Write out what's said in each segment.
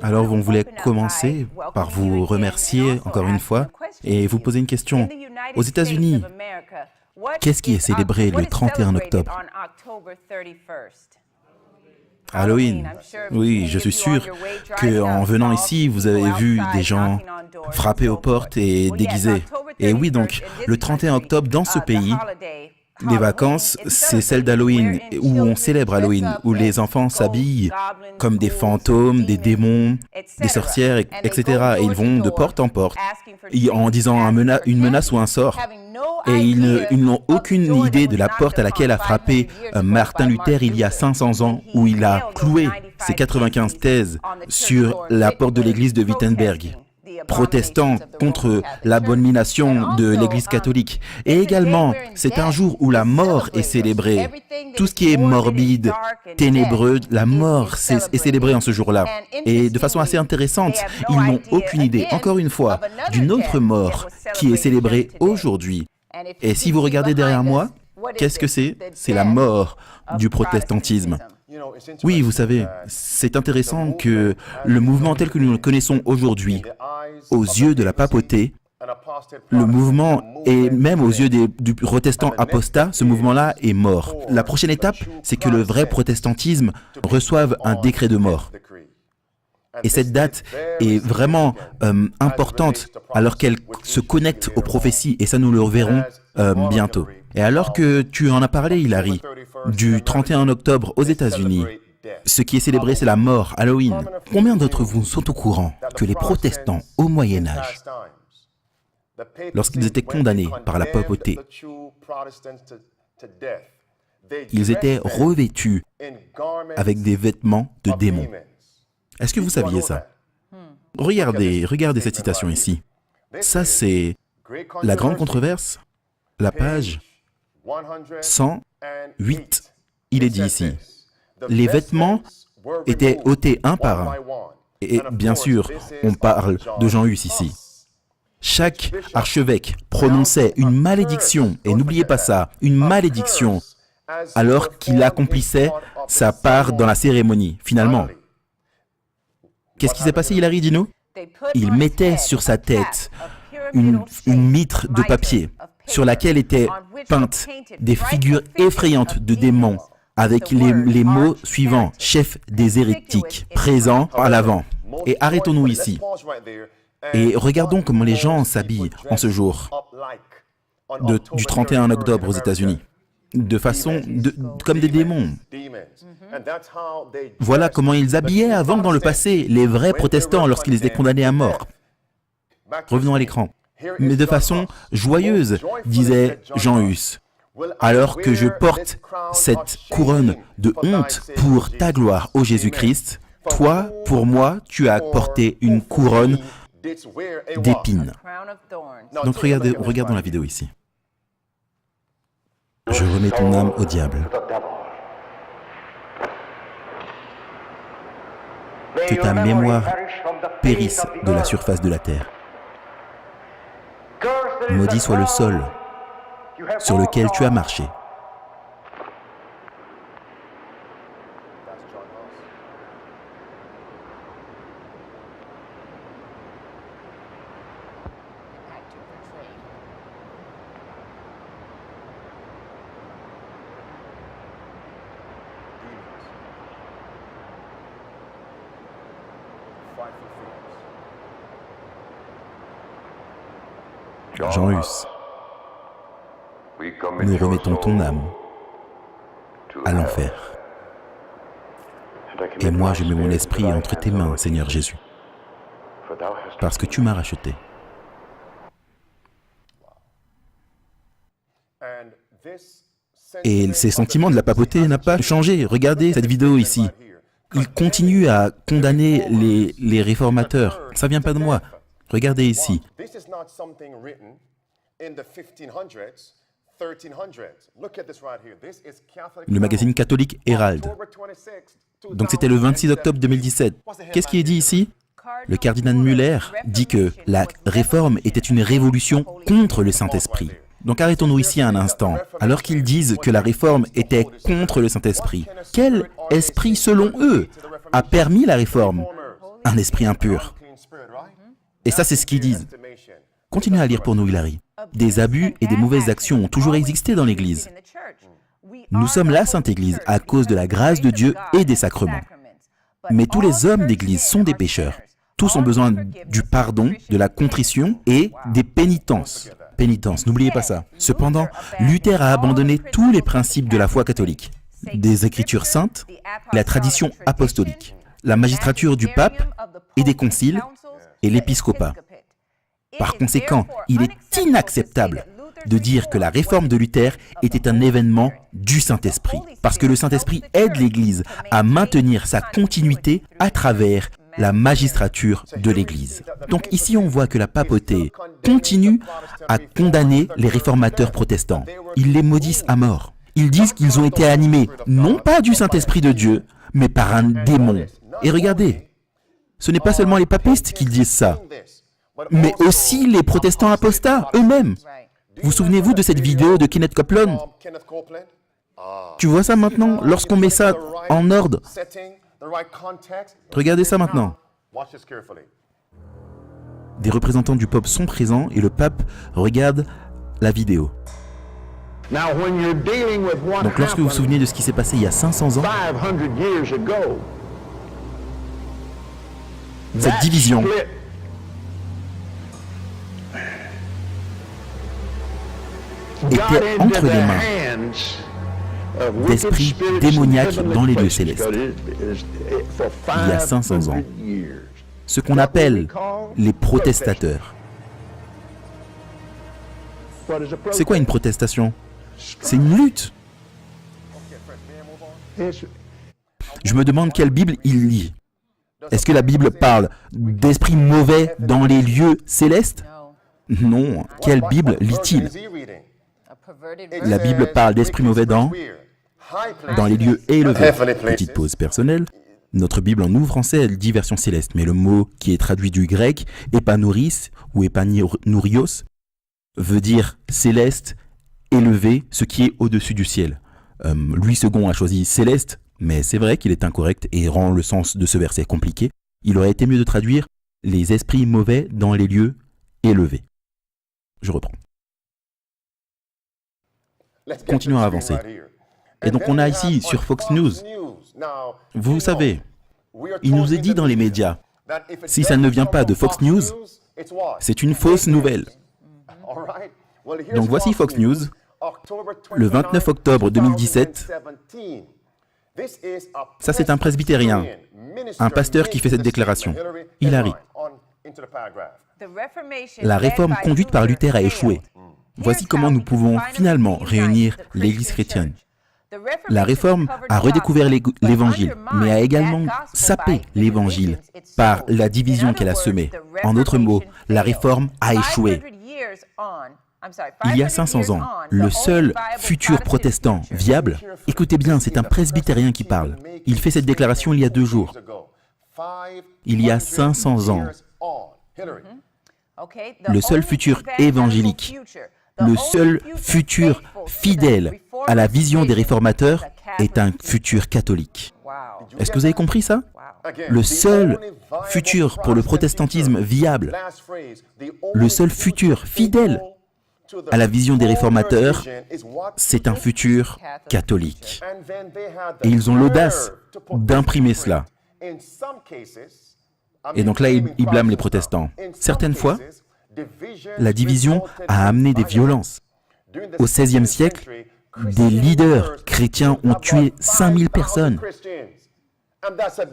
Alors, on voulait commencer par vous remercier encore une fois et vous poser une question. Aux États-Unis, qu'est-ce qui est célébré le 31 octobre? Halloween. Oui, je suis sûr qu'en venant ici, vous avez vu des gens frapper aux portes et déguisés. Et oui, donc, le 31 octobre, dans ce pays, les vacances, c'est celle d'Halloween, où on célèbre Halloween, où les enfants s'habillent comme des fantômes, des démons, des sorcières, etc. Et ils vont de porte en porte, en disant une menace ou un sort. Et ils n'ont aucune idée de la porte à laquelle a frappé Martin Luther il y a 500 ans, où il a cloué ses 95 thèses sur la porte de l'église de Wittenberg, protestant contre l'abomination de l'église catholique. Et également, c'est un jour où la mort est célébrée. Tout ce qui est morbide, ténébreux, la mort est célébrée en ce jour-là. Et de façon assez intéressante, ils n'ont aucune idée, encore une fois, d'une autre mort qui est célébrée aujourd'hui. Et si vous regardez derrière moi, qu'est-ce que c'est? C'est la mort du protestantisme. Oui, vous savez, c'est intéressant que le mouvement tel que nous le connaissons aujourd'hui, aux yeux de la papauté, le mouvement, et même aux yeux du protestant apostat, ce mouvement-là est mort. La prochaine étape, c'est que le vrai protestantisme reçoive un décret de mort. Et cette date est vraiment importante alors qu'elle se connecte aux prophéties, et ça nous le reverrons bientôt. Et alors que tu en as parlé, Hilary, du 31 octobre aux États-Unis, ce qui est célébré, c'est la mort, Halloween. Combien d'entre vous sont au courant que les protestants au Moyen-Âge, lorsqu'ils étaient condamnés par la papauté, ils étaient revêtus avec des vêtements de démons? Est-ce que vous saviez ça? Regardez cette citation ici. Ça, c'est la grande controverse, la page 108. Il est dit ici, les vêtements étaient ôtés un par un. Et bien sûr, on parle de Jean Hus ici. Chaque archevêque prononçait une malédiction, et n'oubliez pas ça, une malédiction, alors qu'il accomplissait sa part dans la cérémonie, finalement. Qu'est-ce qui s'est passé, Hilary, dis-nous? Il mettait sur sa tête une mitre de papier sur laquelle étaient peintes des figures effrayantes de démons avec les mots suivants, chef des hérétiques, présent à l'avant. Et arrêtons-nous ici. Et regardons comment les gens s'habillent en ce jour du 31 octobre aux États-Unis. De façon comme des démons. Voilà comment ils habillaient avant dans le passé les vrais protestants lorsqu'ils étaient condamnés à mort. Revenons à l'écran. Mais de façon joyeuse, disait Jean Hus, alors que je porte cette couronne de honte pour ta gloire, ô Jésus-Christ, toi, pour moi, tu as porté une couronne d'épines. Donc regardons la vidéo ici. Je remets ton âme au diable. Que ta mémoire périsse de la surface de la terre. Maudit soit le sol sur lequel tu as marché. Jean Hus, nous remettons ton âme à l'enfer. Et moi, je mets mon esprit entre tes mains, Seigneur Jésus, parce que tu m'as racheté. Et ces sentiments de la papauté n'ont pas changé. Regardez cette vidéo ici. Ils continuent à condamner les réformateurs. Ça ne vient pas de moi. Regardez ici. Le magazine catholique Herald. Donc c'était le 26 octobre 2017. Qu'est-ce qui est dit ici? Le cardinal Muller dit que la réforme était une révolution contre le Saint-Esprit. Donc arrêtons-nous ici un instant. Alors qu'ils disent que la réforme était contre le Saint-Esprit, quel esprit, selon eux, a permis la réforme? un esprit impur. Et ça, c'est ce qu'ils disent. Continuez à lire pour nous, Hilary. Des abus et des mauvaises actions ont toujours existé dans l'Église. Nous sommes la Sainte Église à cause de la grâce de Dieu et des sacrements. Mais tous les hommes d'Église sont des pécheurs. Tous ont besoin du pardon, de la contrition et des pénitences. Pénitence, n'oubliez pas ça. Cependant, Luther a abandonné tous les principes de la foi catholique, des Écritures saintes, la tradition apostolique, la magistrature du pape et des conciles et l'épiscopat. Par conséquent, il est inacceptable de dire que la réforme de Luther était un événement du Saint-Esprit, parce que le Saint-Esprit aide l'Église à maintenir sa continuité à travers la magistrature de l'Église. Donc ici, on voit que la papauté continue à condamner les réformateurs protestants. Ils les maudissent à mort. Ils disent qu'ils ont été animés, non pas du Saint-Esprit de Dieu, mais par un démon. Et regardez, ce n'est pas seulement les papistes qui disent ça, mais aussi les protestants apostats eux-mêmes. Vous souvenez-vous de cette vidéo de Kenneth Copeland? Tu vois ça maintenant, lorsqu'on met ça en ordre? Regardez ça maintenant. Des représentants du peuple sont présents et le pape regarde la vidéo. Donc lorsque vous vous souvenez de ce qui s'est passé il y a 500 ans, cette division était entre les mains d'esprits démoniaques dans les lieux célestes. Il y a 500 ans. Ce qu'on appelle les protestateurs. C'est quoi une protestation? C'est une lutte. Je me demande quelle Bible il lit. Est-ce que la Bible parle d'esprits mauvais dans les lieux célestes? Non. Quelle Bible lit-il? La Bible parle d'esprits mauvais dans les lieux élevés. Petite pause personnelle. Notre Bible en nous français, elle dit version céleste, mais le mot qui est traduit du grec, épanouris ou épanourios, veut dire céleste, élevé, ce qui est au-dessus du ciel. Louis II a choisi céleste, mais c'est vrai qu'il est incorrect et rend le sens de ce verset compliqué. Il aurait été mieux de traduire les esprits mauvais dans les lieux élevés. Je reprends. Continuons à avancer. Et donc on a ici sur Fox News, vous savez, il nous est dit dans les médias, si ça ne vient pas de Fox News, c'est une fausse nouvelle. Donc voici Fox News, le 29 octobre 2017. Ça c'est un presbytérien, un pasteur qui fait cette déclaration, Hilary. La réforme conduite par Luther a échoué. Voici comment nous pouvons finalement réunir l'Église chrétienne. La réforme a redécouvert l'Évangile, mais a également sapé l'Évangile par la division qu'elle a semée. En d'autres mots, la réforme a échoué. Il y a 500 ans, le seul futur protestant viable, écoutez bien, c'est un presbytérien qui parle. Il fait cette déclaration il y a 2 jours. Il y a 500 ans, le seul futur évangélique, le seul futur fidèle à la vision des réformateurs est un futur catholique. Est-ce que vous avez compris ça? Le seul futur pour le protestantisme viable, le seul futur fidèle à la vision des réformateurs, c'est un futur catholique. Et ils ont l'audace d'imprimer cela. Et donc là, ils blâment les protestants. Certaines fois, la division a amené des violences. Au XVIe siècle, des leaders chrétiens ont tué 5000 personnes.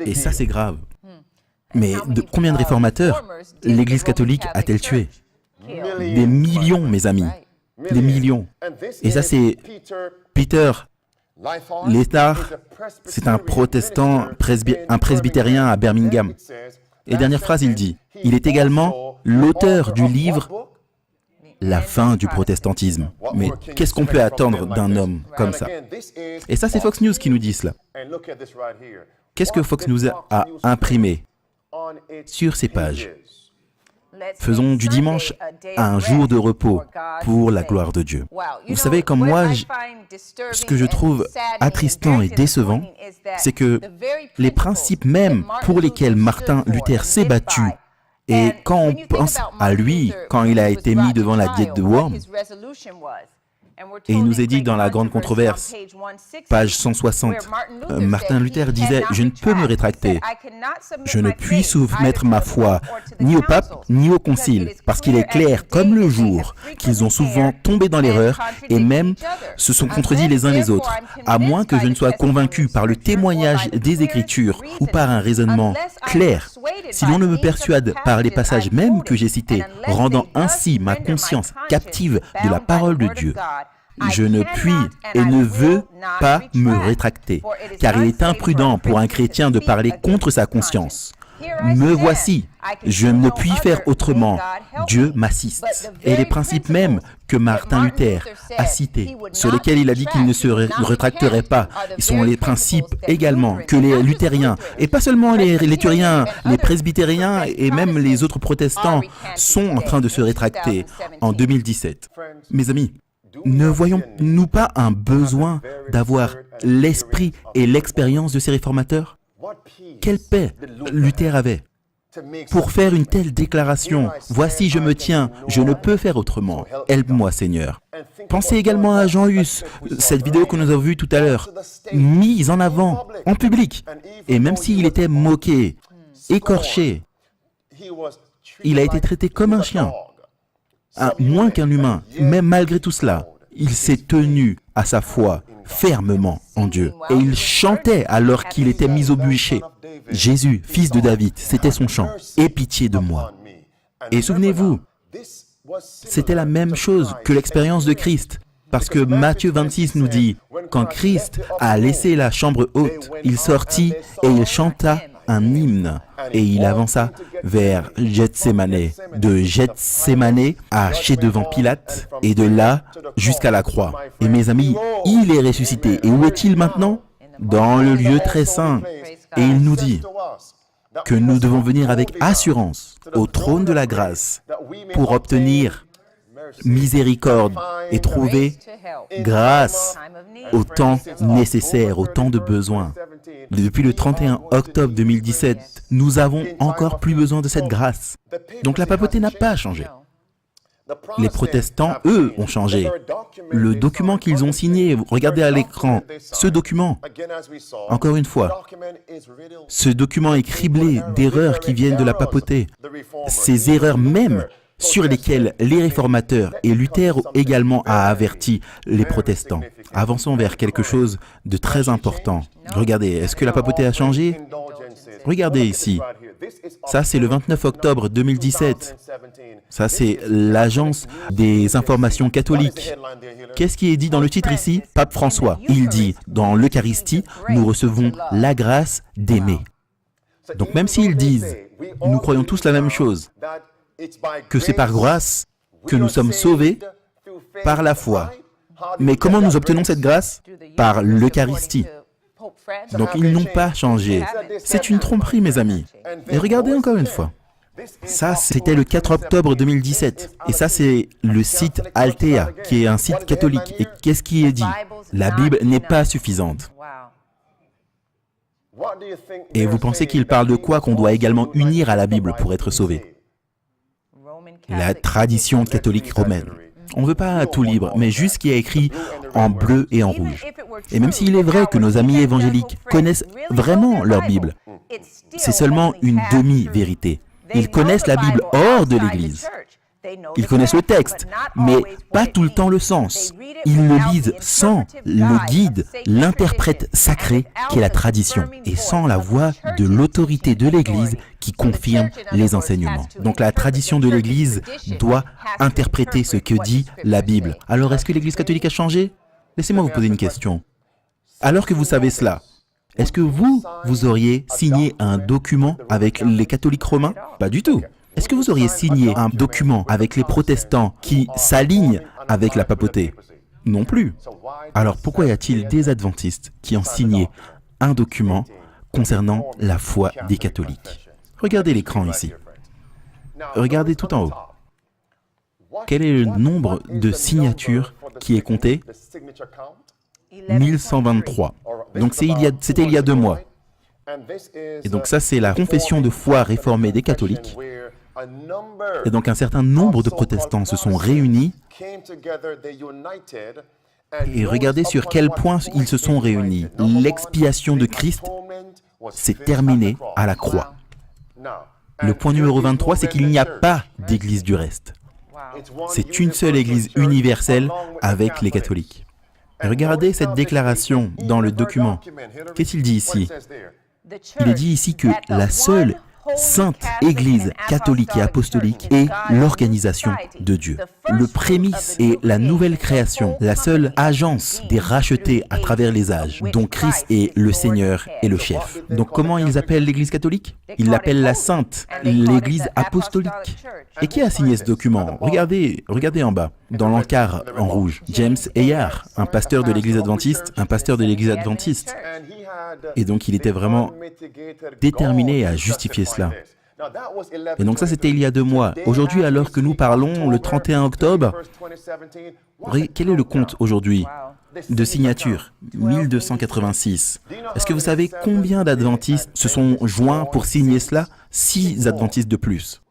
Et ça, c'est grave. Mais combien de réformateurs l'Église catholique a-t-elle tué? Des millions, mes amis. Des millions. Et ça, c'est Peter Leithart. C'est un protestant, un presbytérien à Birmingham. Et dernière phrase, il dit, il est également l'auteur du livre « La fin du protestantisme ». Mais qu'est-ce qu'on peut attendre d'un homme comme ça? Et ça, c'est Fox News qui nous dit cela. Qu'est-ce que Fox News a imprimé sur ces pages? Faisons du dimanche un jour de repos pour la gloire de Dieu. Vous savez, comme moi, ce que je trouve attristant et décevant, c'est que les principes même pour lesquels Martin Luther s'est battu, et quand on pense à lui, quand il a été mis devant la diète de Worms, et il nous est dit dans la grande controverse, page 160, Martin Luther disait « Je ne peux me rétracter. Je ne puis soumettre ma foi ni au pape ni au concile, parce qu'il est clair comme le jour qu'ils ont souvent tombé dans l'erreur et même se sont contredits les uns les autres, à moins que je ne sois convaincu par le témoignage des Écritures ou par un raisonnement clair. Si l'on ne me persuade par les passages mêmes que j'ai cités, rendant ainsi ma conscience captive de la parole de Dieu, je ne puis et ne veux pas me rétracter, car il est imprudent pour un chrétien de parler contre sa conscience. Me voici, je ne puis faire autrement, Dieu m'assiste. » Et les principes mêmes que Martin Luther a cités, sur lesquels il a dit qu'il ne se rétracterait pas, sont les principes également que les luthériens, et pas seulement les luthériens, les presbytériens et même les autres protestants sont en train de se rétracter en 2017. Mes amis, ne voyons-nous pas un besoin d'avoir l'esprit et l'expérience de ces réformateurs? Quelle paix Luther avait pour faire une telle déclaration. Voici, je me tiens, je ne peux faire autrement. Aide-moi, Seigneur. Pensez également à Jean Hus, cette vidéo que nous avons vue tout à l'heure, mise en avant, en public. Et même s'il était moqué, écorché, il a été traité comme un chien. Moins qu'un humain, mais malgré tout cela, il s'est tenu à sa foi fermement en Dieu. Et il chantait alors qu'il était mis au bûcher. Jésus, fils de David, c'était son chant. « Aie pitié de moi ». Et souvenez-vous, c'était la même chose que l'expérience de Christ. Parce que Matthieu 26 nous dit, quand Christ a laissé la chambre haute, il sortit et il chanta un hymne. Et il avança vers Gethsémane, de Gethsémane à chez devant Pilate, et de là jusqu'à la croix. Et mes amis, il est ressuscité. Et où est-il maintenant? Dans le lieu très saint. Et il nous dit que nous devons venir avec assurance au trône de la grâce pour obtenir miséricorde et trouver grâce au temps nécessaire, au temps de besoin. Depuis le 31 octobre 2017, nous avons encore plus besoin de cette grâce. Donc la papauté n'a pas changé. Les protestants, eux, ont changé. Le document qu'ils ont signé, regardez à l'écran, ce document, encore une fois, ce document est criblé d'erreurs qui viennent de la papauté. Ces erreurs même sur lesquelles les réformateurs et Luther également a averti les protestants. Avançons vers quelque chose de très important. Regardez, est-ce que la papauté a changé? Regardez ici. Ça, c'est le 29 octobre 2017. Ça, c'est l'Agence des informations catholiques. Qu'est-ce qui est dit dans le titre ici? Pape François. Il dit, dans l'Eucharistie, nous recevons la grâce d'aimer. Donc même s'ils disent, nous croyons tous la même chose, que c'est par grâce que nous sommes sauvés par la foi. Mais comment nous obtenons cette grâce? Par l'Eucharistie. Donc ils n'ont pas changé. C'est une tromperie, mes amis. Et regardez encore une fois. Ça, c'était le 4 octobre 2017. Et ça, c'est le site Altea, qui est un site catholique. Et qu'est-ce qui est dit? La Bible n'est pas suffisante. Et vous pensez qu'il parle de quoi qu'on doit également unir à la Bible pour être sauvé? La tradition catholique romaine. On ne veut pas tout libre, mais juste ce qui est écrit en bleu et en rouge. Et même s'il est vrai que nos amis évangéliques connaissent vraiment leur Bible, c'est seulement une demi-vérité. Ils connaissent la Bible hors de l'Église. Ils connaissent le texte, mais pas tout le temps le sens. Ils le lisent sans le guide, l'interprète sacré qui est la tradition, et sans la voix de l'autorité de l'Église qui confirme les enseignements. Donc la tradition de l'Église doit interpréter ce que dit la Bible. Alors est-ce que l'Église catholique a changé? Laissez-moi vous poser une question. Alors que vous savez cela, est-ce que vous auriez signé un document avec les catholiques romains? Pas du tout. Est-ce que vous auriez signé un document avec les protestants qui s'alignent avec la papauté? Non plus. Alors pourquoi y a-t-il des adventistes qui ont signé un document concernant la foi des catholiques? Regardez l'écran ici. Regardez tout en haut. Quel est le nombre de signatures qui est compté? 1123. Donc c'était il y a 2 mois. Et donc ça, c'est la confession de foi réformée des catholiques. Et donc un certain nombre de protestants se sont réunis. Et regardez sur quel point ils se sont réunis. L'expiation de Christ s'est terminée à la croix. Le point numéro 23, c'est qu'il n'y a pas d'église du reste. C'est une seule église universelle avec les catholiques. Et regardez cette déclaration dans le document. Qu'est-il dit ici? Il est dit ici que la seule sainte Église catholique et apostolique est l'organisation de Dieu. Le prémisse est la nouvelle création, la seule agence des rachetés à travers les âges, dont Christ est le Seigneur et le chef. Donc comment ils appellent l'Église catholique? Ils l'appellent la sainte, l'Église apostolique. Et qui a signé ce document? Regardez en bas, dans l'encart en rouge. James Ayar, un pasteur de l'Église adventiste, Et donc il était vraiment déterminé à justifier cela. Et donc ça, c'était il y a 2 mois. Aujourd'hui, alors que nous parlons, le 31 octobre, quel est le compte aujourd'hui de signatures? 1286. Est-ce que vous savez combien d'adventistes se sont joints pour signer cela? 6 adventistes de plus.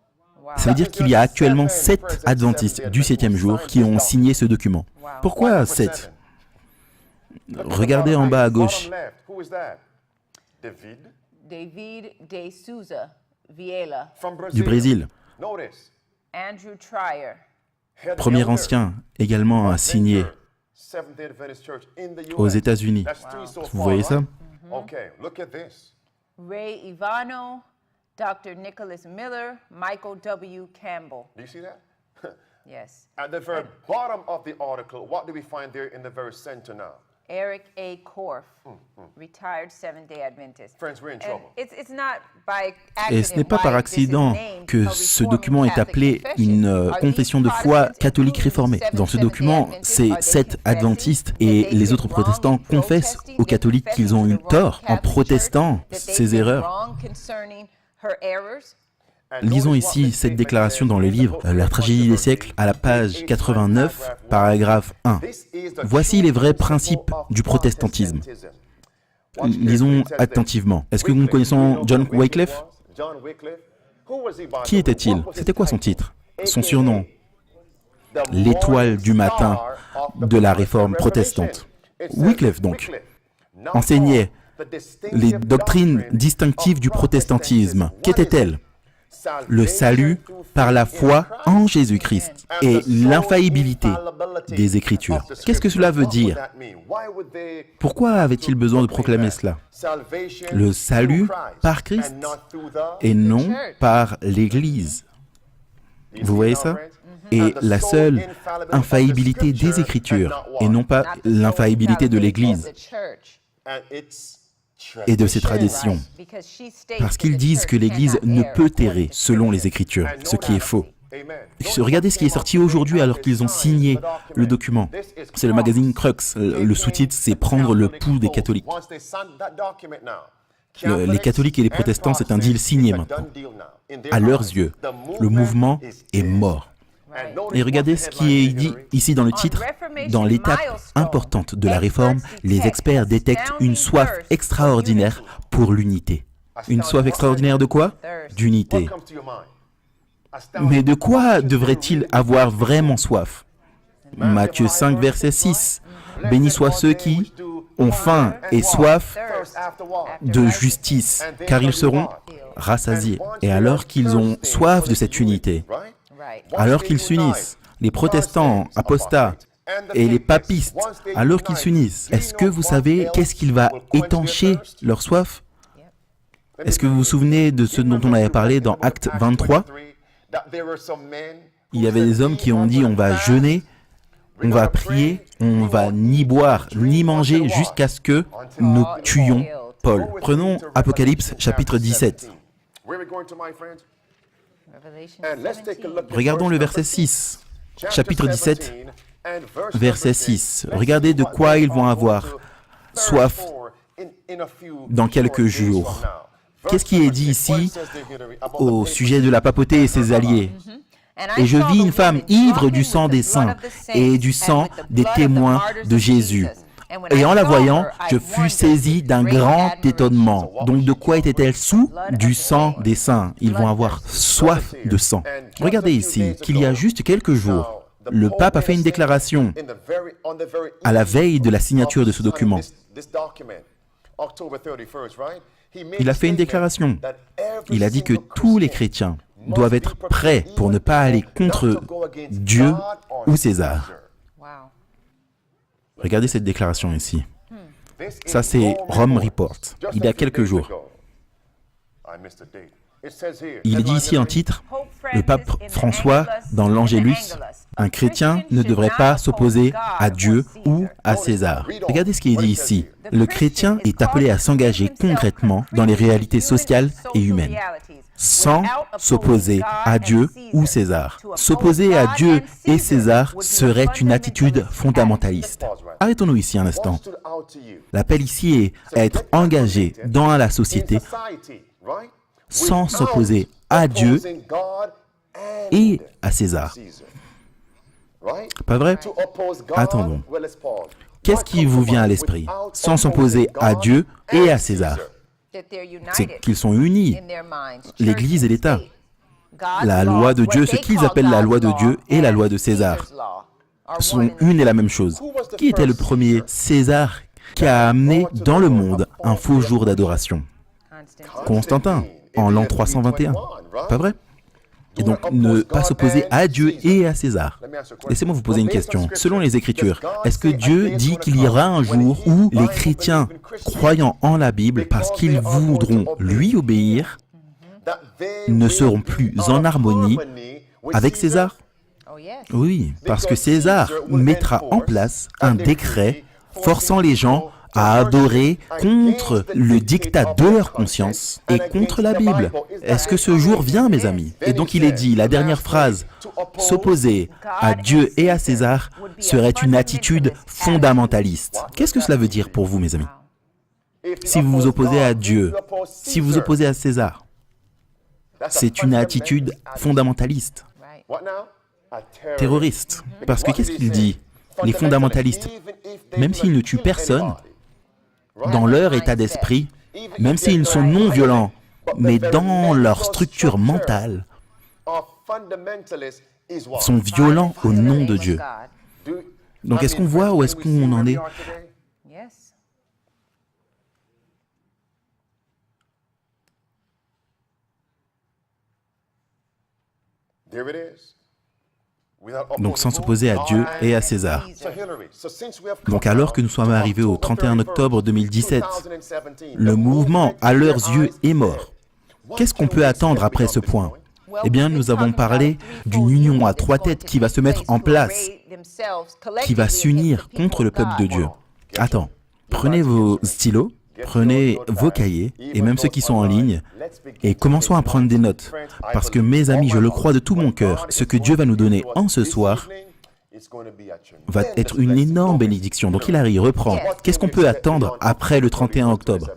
Ça veut dire qu'il y a actuellement 7 adventistes du 7e jour qui ont signé ce document. Pourquoi 7? Regardez en bas à gauche. David de Souza Viela. Du Brésil. Andrew Trier. Premier ancien également a signé aux États-Unis. Vous voyez ça? Ray Ivano, Dr. Nicholas Miller, Michael W. Campbell. Do you see that? Yes. At the very bottom of the article, what do we find there in the very center now? Eric A. Korf, retired Seventh-day Adventist. Friends, we're in trouble. Et ce n'est pas par accident que ce document est appelé une confession de foi catholique réformée. Dans ce document, ces 7 adventistes et les autres protestants confessent aux catholiques qu'ils ont eu tort en protestant ces erreurs. Lisons ici cette déclaration dans le livre « La tragédie des siècles » à la page 89, paragraphe 1. Voici les vrais principes du protestantisme. Lisons attentivement. Est-ce que nous connaissons John Wycliffe? Qui était-il? C'était quoi son titre? Son surnom? L'étoile du matin de la réforme protestante. Wycliffe, donc, enseignait les doctrines distinctives du protestantisme. Qu'étaient-elles? Le salut par la foi en Jésus-Christ et l'infaillibilité des Écritures. Qu'est-ce que cela veut dire? Pourquoi avait-il besoin de proclamer cela? Le salut par Christ et non par l'Église. Vous voyez ça? Et la seule infaillibilité des Écritures et non pas l'infaillibilité de l'Église et de ses traditions, parce qu'ils disent que l'Église ne peut errer selon les Écritures, ce qui est faux. Regardez ce qui est sorti aujourd'hui alors qu'ils ont signé le document. C'est le magazine Crux. Le sous-titre, c'est « Prendre le pouls des catholiques ». Les catholiques et les protestants, c'est un deal signé maintenant. À leurs yeux, le mouvement est mort. Et regardez ce qui est dit ici dans le titre. Dans l'étape importante de la réforme, les experts détectent une soif extraordinaire pour l'unité. Une soif extraordinaire de quoi? D'unité. Mais de quoi devraient-ils avoir vraiment soif? Matthieu 5, verset 6. Bénis soient ceux qui ont faim et soif de justice, car ils seront rassasiés. Et alors qu'ils ont soif de cette unité, alors qu'ils s'unissent, les protestants, apostats et les papistes, alors qu'ils s'unissent, est-ce que vous savez qu'est-ce qu'il va étancher leur soif? Est-ce que vous vous souvenez de ce dont on avait parlé dans Acte 23? Il y avait des hommes qui ont dit on va jeûner, on va prier, on va ni boire ni manger jusqu'à ce que nous tuions Paul. Prenons Apocalypse chapitre 17. Regardons le verset 6. Chapitre 17, verset 6. Regardez de quoi ils vont avoir soif dans quelques jours. Qu'est-ce qui est dit ici au sujet de la papauté et ses alliés? Et je vis une femme ivre du sang des saints et du sang des témoins de Jésus. Et en la voyant, je fus saisi d'un grand étonnement. Donc de quoi était-elle sous? Du sang des saints. Ils vont avoir soif de sang. Regardez ici qu'il y a juste quelques jours, le pape a fait une déclaration à la veille de la signature de ce document. Il a fait une déclaration. Il a dit que tous les chrétiens doivent être prêts pour ne pas aller contre Dieu ou César. Regardez cette déclaration ici. Ça, c'est Rome Report, il y a quelques jours. Il est dit ici en titre, le pape François, dans l'Angélus, un chrétien ne devrait pas s'opposer à Dieu ou à César. Regardez ce qui est dit ici. Le chrétien est appelé à s'engager concrètement dans les réalités sociales et humaines, sans s'opposer à Dieu ou César. S'opposer à Dieu et César serait une attitude fondamentaliste. Arrêtons-nous ici un instant. L'appel ici est à être engagé dans la société sans s'opposer à Dieu et à César. Pas vrai? Attendons. Qu'est-ce qui vous vient à l'esprit? Sans s'opposer à Dieu et à César. C'est qu'ils sont unis, l'Église et l'État. La loi de Dieu, ce qu'ils appellent la loi de Dieu et la loi de César, sont une et la même chose. Qui était le premier César qui a amené dans le monde un faux jour d'adoration? Constantin, en l'an 321. Pas vrai? Et donc, ne pas s'opposer à Dieu et à César. Laissez-moi vous poser une question. Selon les Écritures, est-ce que Dieu dit qu'il y aura un jour où les chrétiens croyant en la Bible, parce qu'ils voudront lui obéir, ne seront plus en harmonie avec César? Oui, parce que César mettra en place un décret forçant les gens à adorer contre le diktat de leur conscience et contre la Bible. Est-ce que ce jour vient, mes amis? Et donc il est dit, la dernière phrase, s'opposer à Dieu et à César serait une attitude fondamentaliste. Qu'est-ce que cela veut dire pour vous, mes amis? Si vous vous opposez à Dieu, si vous vous opposez à César, c'est une attitude fondamentaliste, terroriste. Parce que qu'est-ce qu'il dit? Les fondamentalistes, même s'ils ne tuent personne, dans leur état d'esprit, même s'ils sont non violents, mais dans leur structure mentale, sont violents au nom de Dieu. Donc est-ce qu'on voit où est-ce qu'on en est? Donc sans s'opposer à Dieu et à César. Donc alors que nous sommes arrivés au 31 octobre 2017, le mouvement à leurs yeux est mort. Qu'est-ce qu'on peut attendre après ce point? Eh bien, nous avons parlé d'une union à trois têtes qui va se mettre en place, qui va s'unir contre le peuple de Dieu. Attends, prenez vos stylos, prenez vos cahiers, et même ceux qui sont en ligne, et commençons à prendre des notes. Parce que, mes amis, je le crois de tout mon cœur, ce que Dieu va nous donner en ce soir va être une énorme bénédiction. Donc Hilary, reprend. Qu'est-ce qu'on peut attendre après le 31 octobre?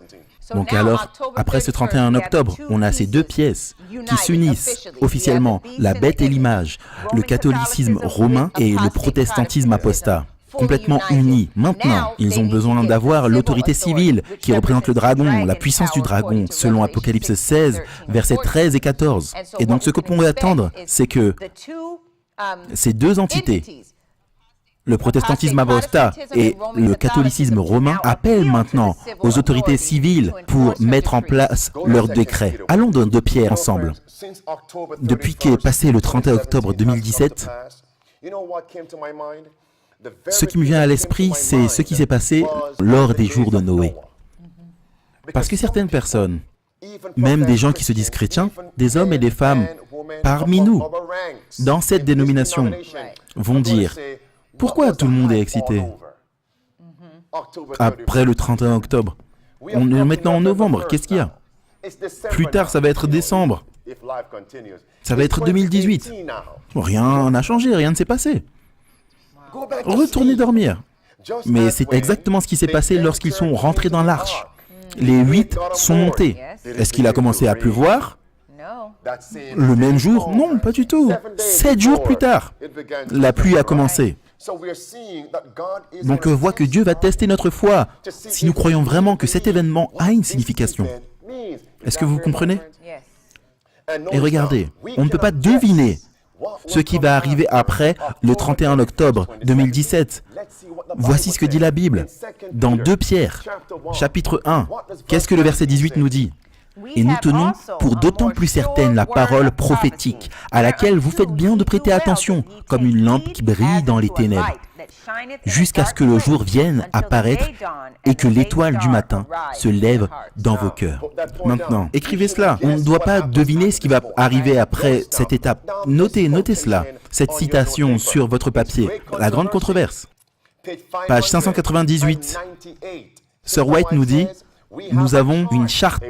Donc alors, après ce 31 octobre, on a ces deux pièces qui s'unissent officiellement, la bête et l'image, le catholicisme romain et le protestantisme apostat. Complètement unis. Maintenant, ils ont besoin d'avoir l'autorité civile qui représente le dragon, la puissance du dragon, selon Apocalypse 16, versets 13 et 14. Et donc ce que l'on peut attendre, c'est que ces deux entités, le protestantisme apostat et le catholicisme romain, appellent maintenant aux autorités civiles pour mettre en place leurs décrets. Allons dans 2 Pierre ensemble. Depuis qu'est passé le 31 octobre 2017, ce qui me vient à l'esprit, c'est ce qui s'est passé lors des jours de Noé. Parce que certaines personnes, même des gens qui se disent chrétiens, des hommes et des femmes parmi nous, dans cette dénomination, vont dire « Pourquoi tout le monde est excité après le 31 octobre? On est maintenant en novembre, qu'est-ce qu'il y a? Plus tard, ça va être décembre. Ça va être 2018. Rien n'a changé, rien ne s'est passé. Retournez dormir. » Mais c'est exactement ce qui s'est passé lorsqu'ils sont rentrés dans l'arche. Les 8 sont montés. Est-ce qu'il a commencé à pleuvoir le même jour? Non, pas du tout. 7 jours plus tard, la pluie a commencé. Donc on voit que Dieu va tester notre foi si nous croyons vraiment que cet événement a une signification. Est-ce que vous comprenez? Et regardez, on ne peut pas deviner ce qui va arriver après le 31 octobre 2017. Voici ce que dit la Bible dans 2 Pierre, chapitre 1. Qu'est-ce que le verset 18 nous dit? Et nous tenons pour d'autant plus certaine la parole prophétique, à laquelle vous faites bien de prêter attention, comme une lampe qui brille dans les ténèbres, jusqu'à ce que le jour vienne apparaître et que l'étoile du matin se lève dans vos cœurs. Maintenant, écrivez cela. On ne doit pas deviner ce qui va arriver après cette étape. Notez cela, cette citation sur votre papier. La grande controverse. Page 598. Sir White nous dit, nous avons une charte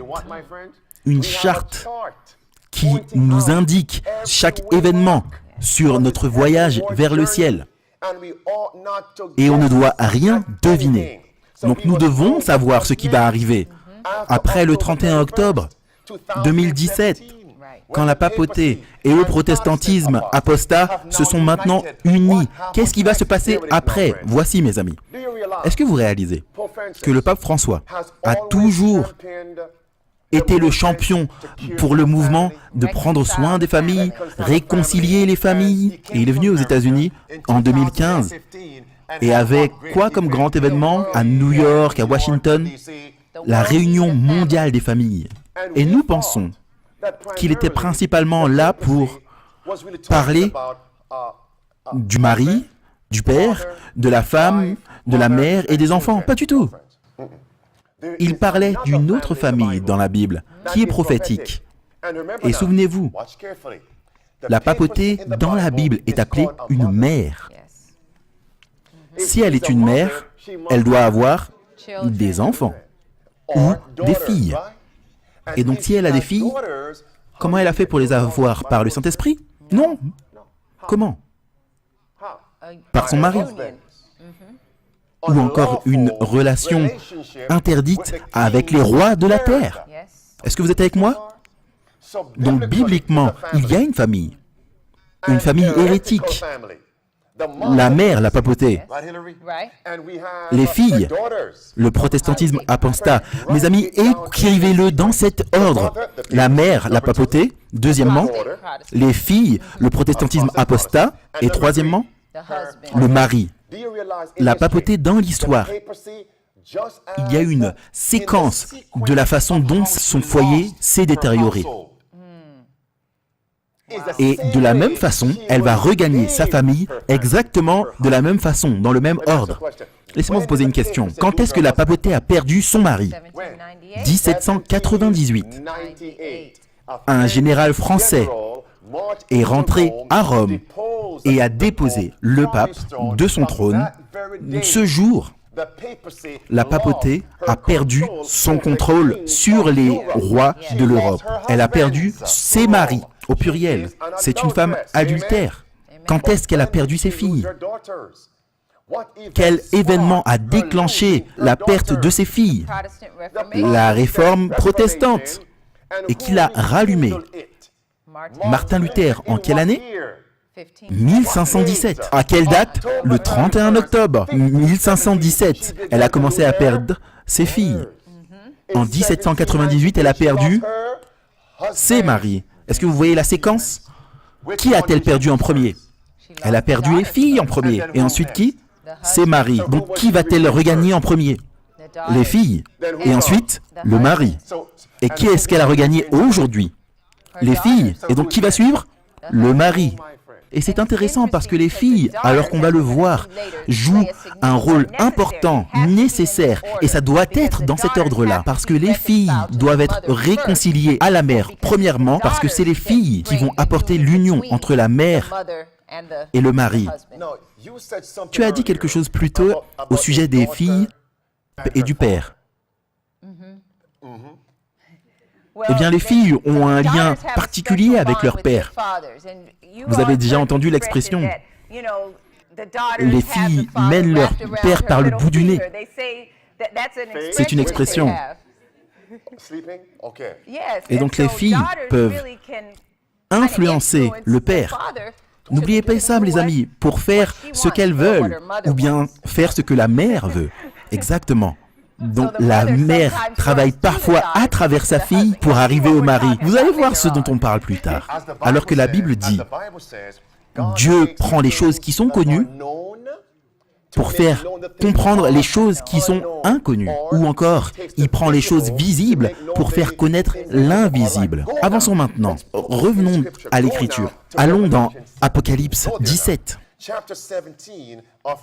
qui nous indique chaque événement sur notre voyage vers le ciel. Et on ne doit rien deviner. Donc nous devons savoir ce qui va arriver après le 31 octobre 2017, quand la papauté et le protestantisme apostat se sont maintenant unis. Qu'est-ce qui va se passer après? Voici, mes amis. Est-ce que vous réalisez que le pape François a toujours été le champion pour le mouvement de prendre soin des familles, réconcilier les familles? Et il est venu aux États-Unis en 2015. Et avec quoi comme grand événement à New York, à Washington? La réunion mondiale des familles. Et nous pensons qu'il était principalement là pour parler du mari, du père, de la femme, de la mère et des enfants. Pas du tout. Il parlait d'une autre famille dans la Bible, qui est prophétique. Et souvenez-vous, la papauté dans la Bible est appelée une mère. Si elle est une mère, elle doit avoir des enfants ou des filles. Et donc si elle a des filles, comment elle a fait pour les avoir? Par le Saint-Esprit? Non. Comment? Par son mari. Ou encore une relation interdite avec les rois de la terre. Est-ce que vous êtes avec moi? Donc bibliquement, il y a une famille hérétique. La mère, la papauté. Les filles, le protestantisme apostat. Mes amis, écrivez-le dans cet ordre. La mère, la papauté. Deuxièmement, les filles, le protestantisme apostat. Et troisièmement, le mari. La papauté dans l'histoire. Il y a une séquence de la façon dont son foyer s'est détérioré. Et de la même façon, elle va regagner sa famille exactement de la même façon, dans le même ordre. Laissez-moi vous poser une question. Quand est-ce que la papauté a perdu son mari? 1798. Un général français est rentré à Rome et a déposé le pape de son trône. Ce jour, la papauté a perdu son contrôle sur les rois de l'Europe. Elle a perdu ses maris, au pluriel. C'est une femme adultère. Quand est-ce qu'elle a perdu ses filles? Quel événement a déclenché la perte de ses filles? La réforme protestante. Et qui l'a rallumée? Martin Luther, en quelle année? 1517. À quelle date? Le 31 octobre 1517. Elle a commencé à perdre ses filles. En 1798, elle a perdu ses maris. Est-ce que vous voyez la séquence? Qui a-t-elle perdu en premier? Elle a perdu les filles en premier. Et ensuite qui? Ses maris. Donc qui va-t-elle regagner en premier? Les filles. Et ensuite, le mari. Et qui est-ce qu'elle a regagné aujourd'hui? Les filles. Et donc qui va suivre? Le mari. Et c'est intéressant parce que les filles, alors qu'on va le voir, jouent un rôle important, nécessaire. Et ça doit être dans cet ordre-là. Parce que les filles doivent être réconciliées à la mère, premièrement, parce que c'est les filles qui vont apporter l'union entre la mère et le mari. Tu as dit quelque chose plus tôt au sujet des filles et du père. Eh bien, les filles ont un lien particulier avec leur père. Vous avez déjà entendu l'expression « les filles mènent leur père par le bout du nez ». C'est une expression. Sleeping? Okay. Et donc les filles peuvent influencer le père. N'oubliez pas ça, les amis, pour faire ce qu'elles veulent, ou bien faire ce que la mère veut. Exactement. Donc la mère travaille parfois à travers sa fille pour arriver au mari. Vous allez voir ce dont on parle plus tard. Alors que la Bible dit, Dieu prend les choses qui sont connues pour faire comprendre les choses qui sont inconnues. Ou encore, il prend les choses visibles pour faire connaître l'invisible. Avançons maintenant. Revenons à l'Écriture. Allons dans Apocalypse 17.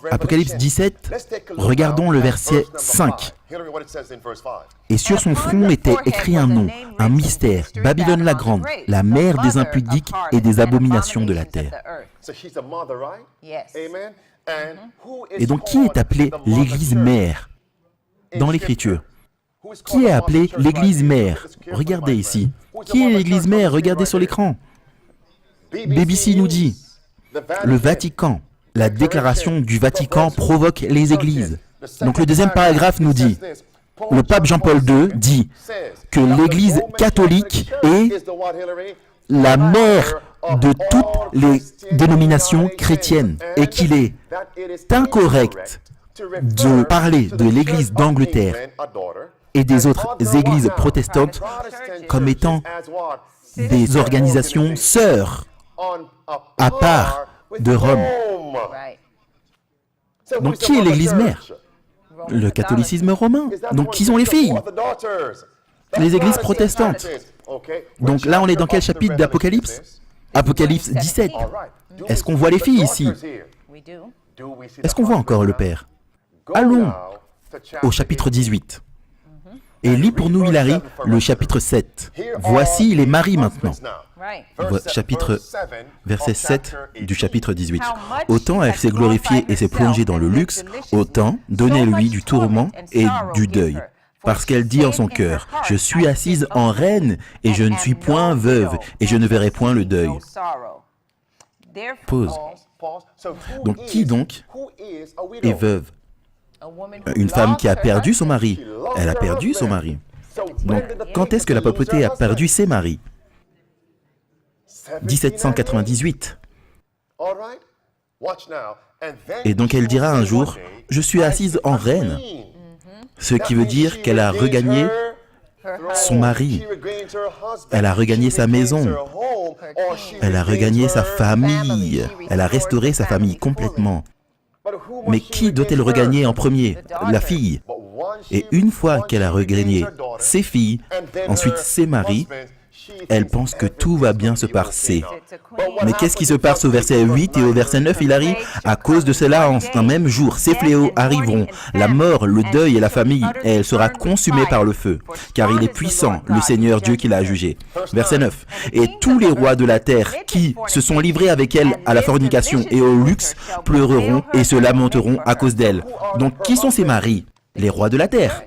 Apocalypse 17, regardons le verset 5. Et sur son front était écrit un nom, un mystère, Babylone la grande, la mère des impudiques et des abominations de la terre. Et donc, qui est appelé l'Église mère dans l'Écriture? Qui est appelé l'Église mère? Regardez ici. Qui est l'Église mère? Regardez sur l'écran. BBC nous dit, le Vatican, la déclaration du Vatican provoque les églises. Donc le deuxième paragraphe nous dit, le pape Jean-Paul II dit que l'Église catholique est la mère de toutes les dénominations chrétiennes et qu'il est incorrect de parler de l'Église d'Angleterre et des autres églises protestantes comme étant des organisations sœurs à part de Rome. Donc qui est l'Église mère? Le catholicisme romain. Donc qui sont les filles? Les églises protestantes. Donc là on est dans quel chapitre d'Apocalypse? Apocalypse 17. Est-ce qu'on voit les filles ici? Est-ce qu'on voit encore le Père? Allons au chapitre 18. Et lis pour nous, Hilary, le chapitre 7. Voici les maris maintenant. Chapitre, verset 7 du chapitre 18. Autant elle s'est glorifiée et s'est plongée dans le luxe, autant donnez-lui du tourment et du deuil. Parce qu'elle dit en son cœur, je suis assise en reine et je ne suis point veuve et je ne verrai point le deuil. Pause. Donc qui donc est veuve? Une femme qui a perdu son mari. Elle a perdu son mari. Donc quand est-ce que la papauté a perdu ses maris? 1798. Et donc elle dira un jour, je suis assise en reine. Ce qui veut dire qu'elle a regagné son mari. Elle a regagné sa maison. Elle a regagné sa famille. Elle a restauré sa famille complètement. Mais qui doit-elle regagner en premier? La fille. Et une fois qu'elle a regagné ses filles, ensuite ses maris, elle pense que tout va bien se passer. Mais qu'est-ce qui se passe au verset 8 et au verset 9, Hilary? À cause de cela, en un même jour, ces fléaux arriveront, la mort, le deuil et la famille, et elle sera consumée par le feu, car il est puissant, le Seigneur Dieu qui l'a jugé. Verset 9. Et tous les rois de la terre qui se sont livrés avec elle à la fornication et au luxe pleureront et se lamenteront à cause d'elle. Donc qui sont ses maris? Les rois de la terre.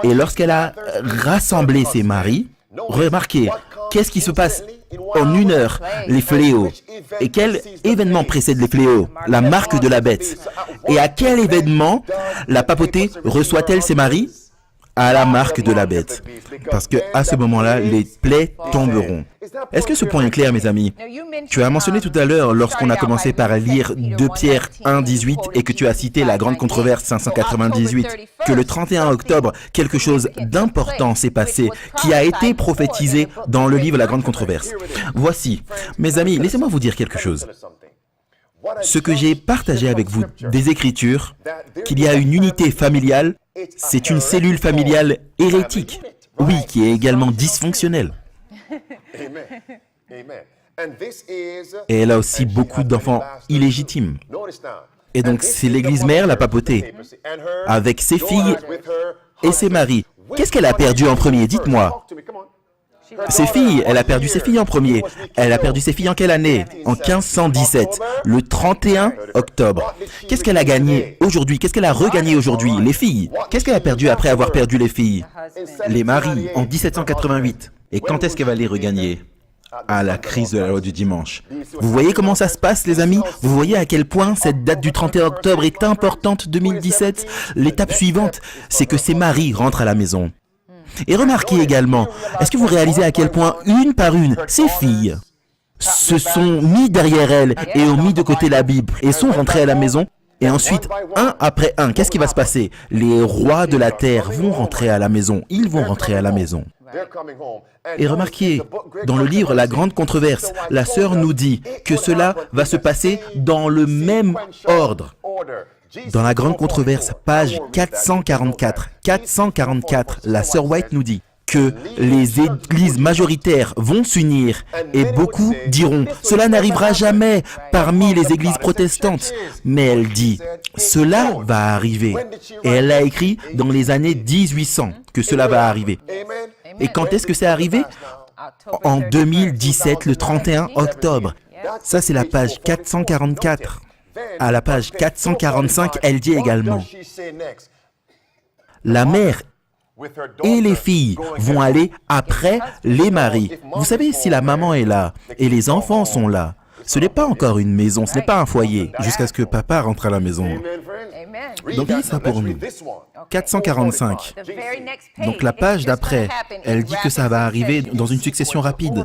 Et lorsqu'elle a rassemblé ses maris, remarquez, qu'est-ce qui se passe en une heure? Les fléaux. Et quel événement précède les fléaux? La marque de la bête. Et à quel événement la papauté reçoit-elle ses maris? À la marque de la bête. Parce qu'à ce moment-là, les plaies tomberont. Est-ce que ce point est clair, mes amis? Tu as mentionné tout à l'heure, lorsqu'on a commencé par lire 2 Pierre 1:18 et que tu as cité la grande controverse 598, que le 31 octobre, quelque chose d'important s'est passé, qui a été prophétisé dans le livre La Grande Controverse. Voici, mes amis, laissez-moi vous dire quelque chose. Ce que j'ai partagé avec vous des Écritures, qu'il y a une unité familiale, c'est une cellule familiale hérétique, oui, qui est également dysfonctionnelle. Et elle a aussi beaucoup d'enfants illégitimes. Et donc c'est l'Église mère, la papauté, avec ses filles et ses maris. Qu'est-ce qu'elle a perdu en premier? Dites-moi. Ses filles, elle a perdu ses filles en premier. Elle a perdu ses filles en quelle année? En 1517, le 31 octobre. Qu'est-ce qu'elle a gagné aujourd'hui? Qu'est-ce qu'elle a regagné aujourd'hui? Les filles. Qu'est-ce qu'elle a perdu après avoir perdu les filles? Les maris, en 1788. Et quand est-ce qu'elle va les regagner? À la crise de la loi du dimanche. Vous voyez comment ça se passe, les amis? Vous voyez à quel point cette date du 31 octobre est importante 2017? L'étape suivante, c'est que ses maris rentrent à la maison. Et remarquez également, est-ce que vous réalisez à quel point, une par une, ces filles se sont mis derrière elle et ont mis de côté la Bible et sont rentrées à la maison? Et ensuite, un après un, qu'est-ce qui va se passer? Les rois de la terre vont rentrer à la maison. Ils vont rentrer à la maison. Et remarquez, dans le livre La Grande Controverse, la sœur nous dit que cela va se passer dans le même ordre. Dans La Grande Controverse, page 444, la sœur White nous dit que les églises majoritaires vont s'unir et beaucoup diront « Cela n'arrivera jamais parmi les églises protestantes ». Mais elle dit « Cela va arriver ». Et elle l'a écrit dans les années 1800 que cela va arriver. Et quand est-ce que c'est arrivé? En 2017, le 31 octobre. Ça, c'est la page 444. À la page 445, elle dit également « La mère et les filles vont aller après les maris. » Vous savez, si la maman est là et les enfants sont là, ce n'est pas encore une maison, ce n'est pas un foyer, jusqu'à ce que papa rentre à la maison. Donc, lisez ça pour nous. 445. Donc, la page d'après, elle dit que ça va arriver dans une succession rapide.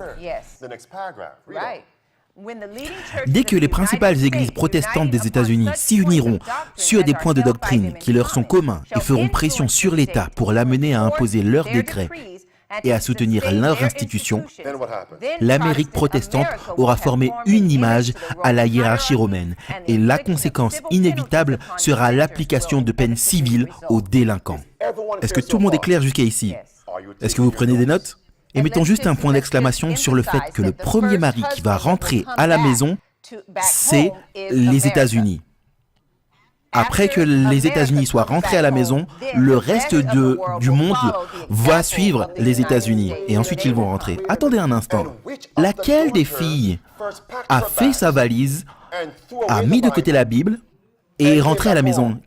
Dès que les principales églises protestantes des États-Unis s'y uniront sur des points de doctrine qui leur sont communs et feront pression sur l'État pour l'amener à imposer leurs décrets et à soutenir leur institution, l'Amérique protestante aura formé une image à la hiérarchie romaine et la conséquence inévitable sera l'application de peines civiles aux délinquants. Est-ce que tout le monde est clair jusqu'à ici? Est-ce que vous prenez des notes? Et mettons juste un point d'exclamation sur le fait que le premier mari qui va rentrer à la maison, c'est les États-Unis. Après que les États-Unis soient rentrés à la maison, le reste du monde va suivre les États-Unis. Et ensuite, ils vont rentrer. Attendez un instant. Laquelle des filles a fait sa valise, a mis de côté la Bible et est rentrée à la maison?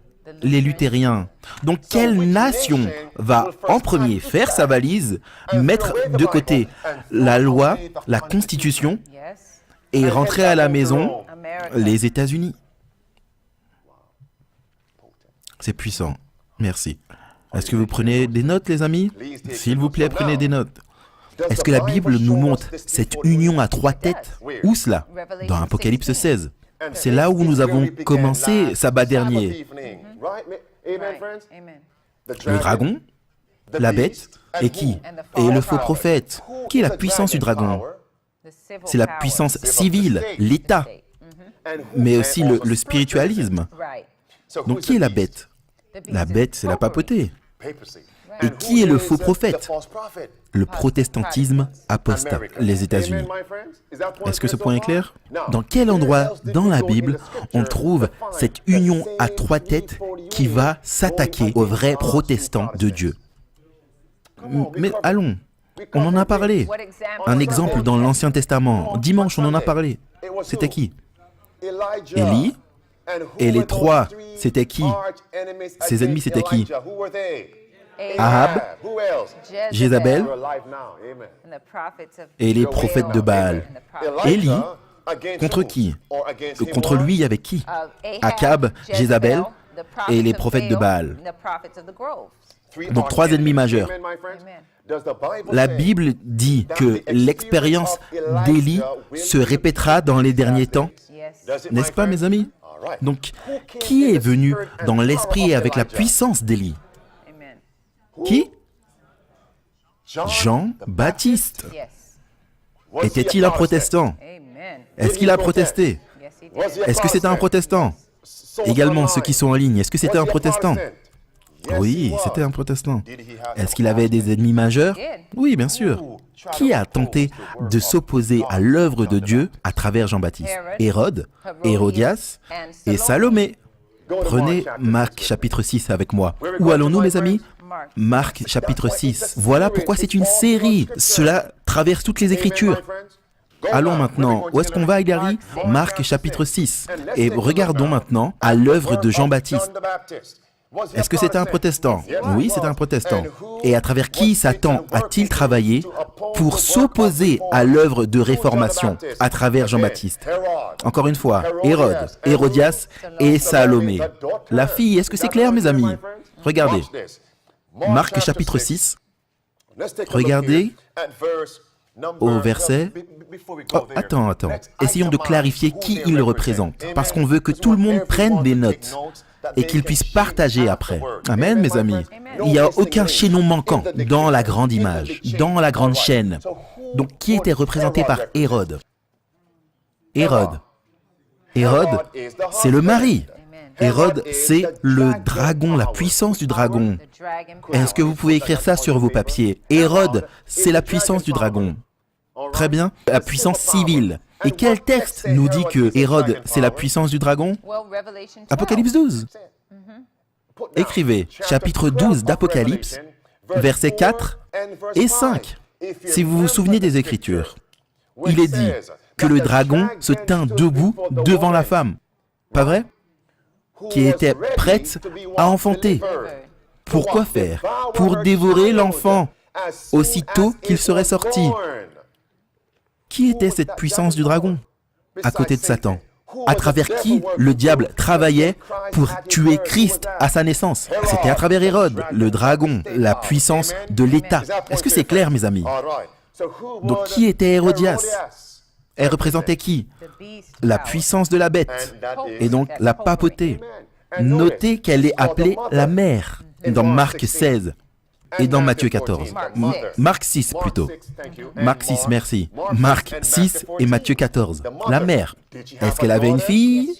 Les luthériens. Donc, quelle nation va en premier faire sa valise, mettre de côté la loi, la constitution et rentrer à la maison? Les États-Unis. C'est puissant. Merci. Est-ce que vous prenez des notes, les amis? S'il vous plaît, prenez des notes. Est-ce que la Bible nous montre cette union à trois têtes? Où cela? Dans Apocalypse 16. C'est là où nous avons commencé sabbat dernier. Le dragon, la bête, et qui? Et le faux prophète. Qui est la puissance du dragon? C'est la puissance civile, l'État, mais aussi le spiritualisme. Donc qui est la bête? La bête, c'est la papauté. Et qui est le faux prophète? Le protestantisme apostat, les États-Unis. Est-ce que ce point est clair? Dans quel endroit dans la Bible on trouve cette union à trois têtes qui va s'attaquer aux vrais protestants de Dieu? Mais allons, on en a parlé. Un exemple dans l'Ancien Testament. Dimanche, on en a parlé. C'était qui? Élie. Et les trois, c'était qui? Ses ennemis, c'était qui? Ahab, Jézabel et les prophètes de Baal. Élie, contre qui? Contre lui, il y avait qui? Akab, Jézabel et les prophètes de Baal. Donc trois ennemis majeurs. La Bible dit que l'expérience d'Élie se répétera dans les derniers temps. N'est-ce pas, mes amis? Donc, qui est venu dans l'esprit et avec la puissance d'Élie? Qui? Jean-Baptiste. Était-il un protestant? Est-ce qu'il a protesté? Est-ce que c'était un protestant? Également, ceux qui sont en ligne, est-ce que c'était un protestant? Oui, c'était un protestant. Est-ce qu'il avait des ennemis majeurs? Oui, bien sûr. Qui a tenté de s'opposer à l'œuvre de Dieu à travers Jean-Baptiste? Hérode, Hérodias et Salomé. Prenez Marc chapitre 6 avec moi. Où allons-nous, mes amis? Marc chapitre 6. Voilà pourquoi c'est une série. Cela traverse toutes les Écritures. Allons maintenant. Où est-ce qu'on va, Gary? Marc chapitre 6. Et regardons maintenant à l'œuvre de Jean-Baptiste. Est-ce que c'était un protestant? Oui, c'était un protestant. Et à travers qui Satan a-t-il travaillé pour s'opposer à l'œuvre de réformation à travers Jean-Baptiste? Encore une fois, Hérode, Hérodias et Salomé. La fille, est-ce que c'est clair, mes amis? Regardez. Marc chapitre 6. Regardez au verset... Oh, attends. Essayons de clarifier qui il représente, parce qu'on veut que tout le monde prenne des notes et qu'il puisse partager après. Amen, mes amis. Il n'y a aucun chaînon manquant dans la grande image, dans la grande chaîne. Donc, qui était représenté par Hérode? Hérode, c'est le mari. Hérode, c'est le dragon, la puissance du dragon. Est-ce que vous pouvez écrire ça sur vos papiers? Hérode, c'est la puissance du dragon. Très bien, la puissance civile. Et quel texte nous dit que Hérode, c'est la puissance du dragon? Apocalypse 12. Écrivez chapitre 12 d'Apocalypse, versets 4 et 5. Si vous vous souvenez des Écritures, il est dit que le dragon se tint debout devant la femme. Pas vrai? Qui était prête à enfanter. Pourquoi faire? Pour dévorer l'enfant aussitôt qu'il serait sorti. Qui était cette puissance du dragon? À côté de Satan. À travers qui le diable travaillait pour tuer Christ à sa naissance? C'était à travers Hérode, le dragon, la puissance de l'État. Est-ce que c'est clair, mes amis? Donc, qui était Hérodias? Elle représentait qui? La puissance de la bête, et donc la papauté. Notez qu'elle est appelée la mère dans Marc 16 et dans Matthieu 14. Marc 6 plutôt. Marc 6, merci. Marc 6 et Matthieu 14. La mère. Est-ce qu'elle avait une fille?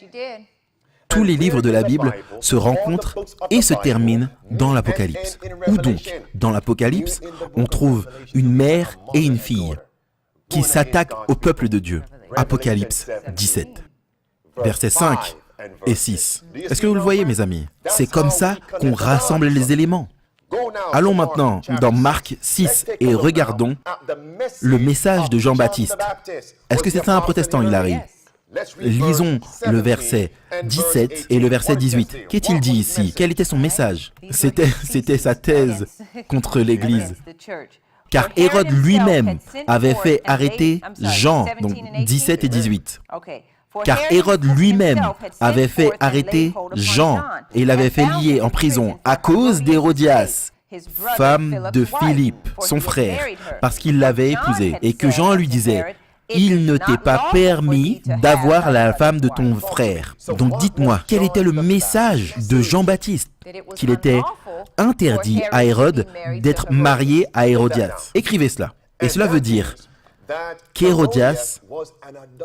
Tous les livres de la Bible se rencontrent et se terminent dans l'Apocalypse. Où donc, dans l'Apocalypse, on trouve une mère et une fille qui s'attaquent au peuple de Dieu. Apocalypse 17, versets 5 et 6. Est-ce que vous le voyez, mes amis? C'est comme ça qu'on rassemble les éléments. Allons maintenant dans Marc 6 et regardons le message de Jean-Baptiste. Est-ce que c'est un protestant, Hilary? Lisons le verset 17 et le verset 18. Qu'est-il dit ici? Quel était son message? C'était sa thèse contre l'Église. Car Hérode lui-même avait fait arrêter Jean, donc 17 et 18. Car Hérode lui-même avait fait arrêter Jean et l'avait fait lier en prison à cause d'Hérodias, femme de Philippe, son frère, parce qu'il l'avait épousée, et que Jean lui disait: « Il ne t'est pas permis d'avoir la femme de ton frère. » Donc dites-moi, quel était le message de Jean-Baptiste? Qu'il était interdit à Hérode d'être marié à Hérodias. Écrivez cela. Et cela veut dire qu'Hérodias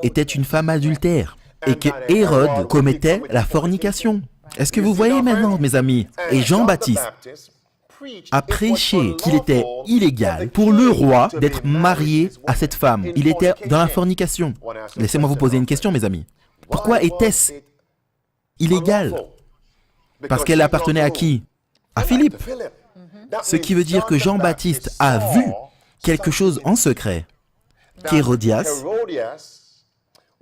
était une femme adultère et que Hérode commettait la fornication. Est-ce que vous voyez maintenant, mes amis? Et Jean-Baptiste a prêché qu'il était illégal pour le roi d'être marié à cette femme. Il était dans la fornication. Laissez-moi vous poser une question, mes amis. Pourquoi était-ce illégal? Parce qu'elle appartenait à qui? À Philippe. Ce qui veut dire que Jean-Baptiste a vu quelque chose en secret, qu'Hérodias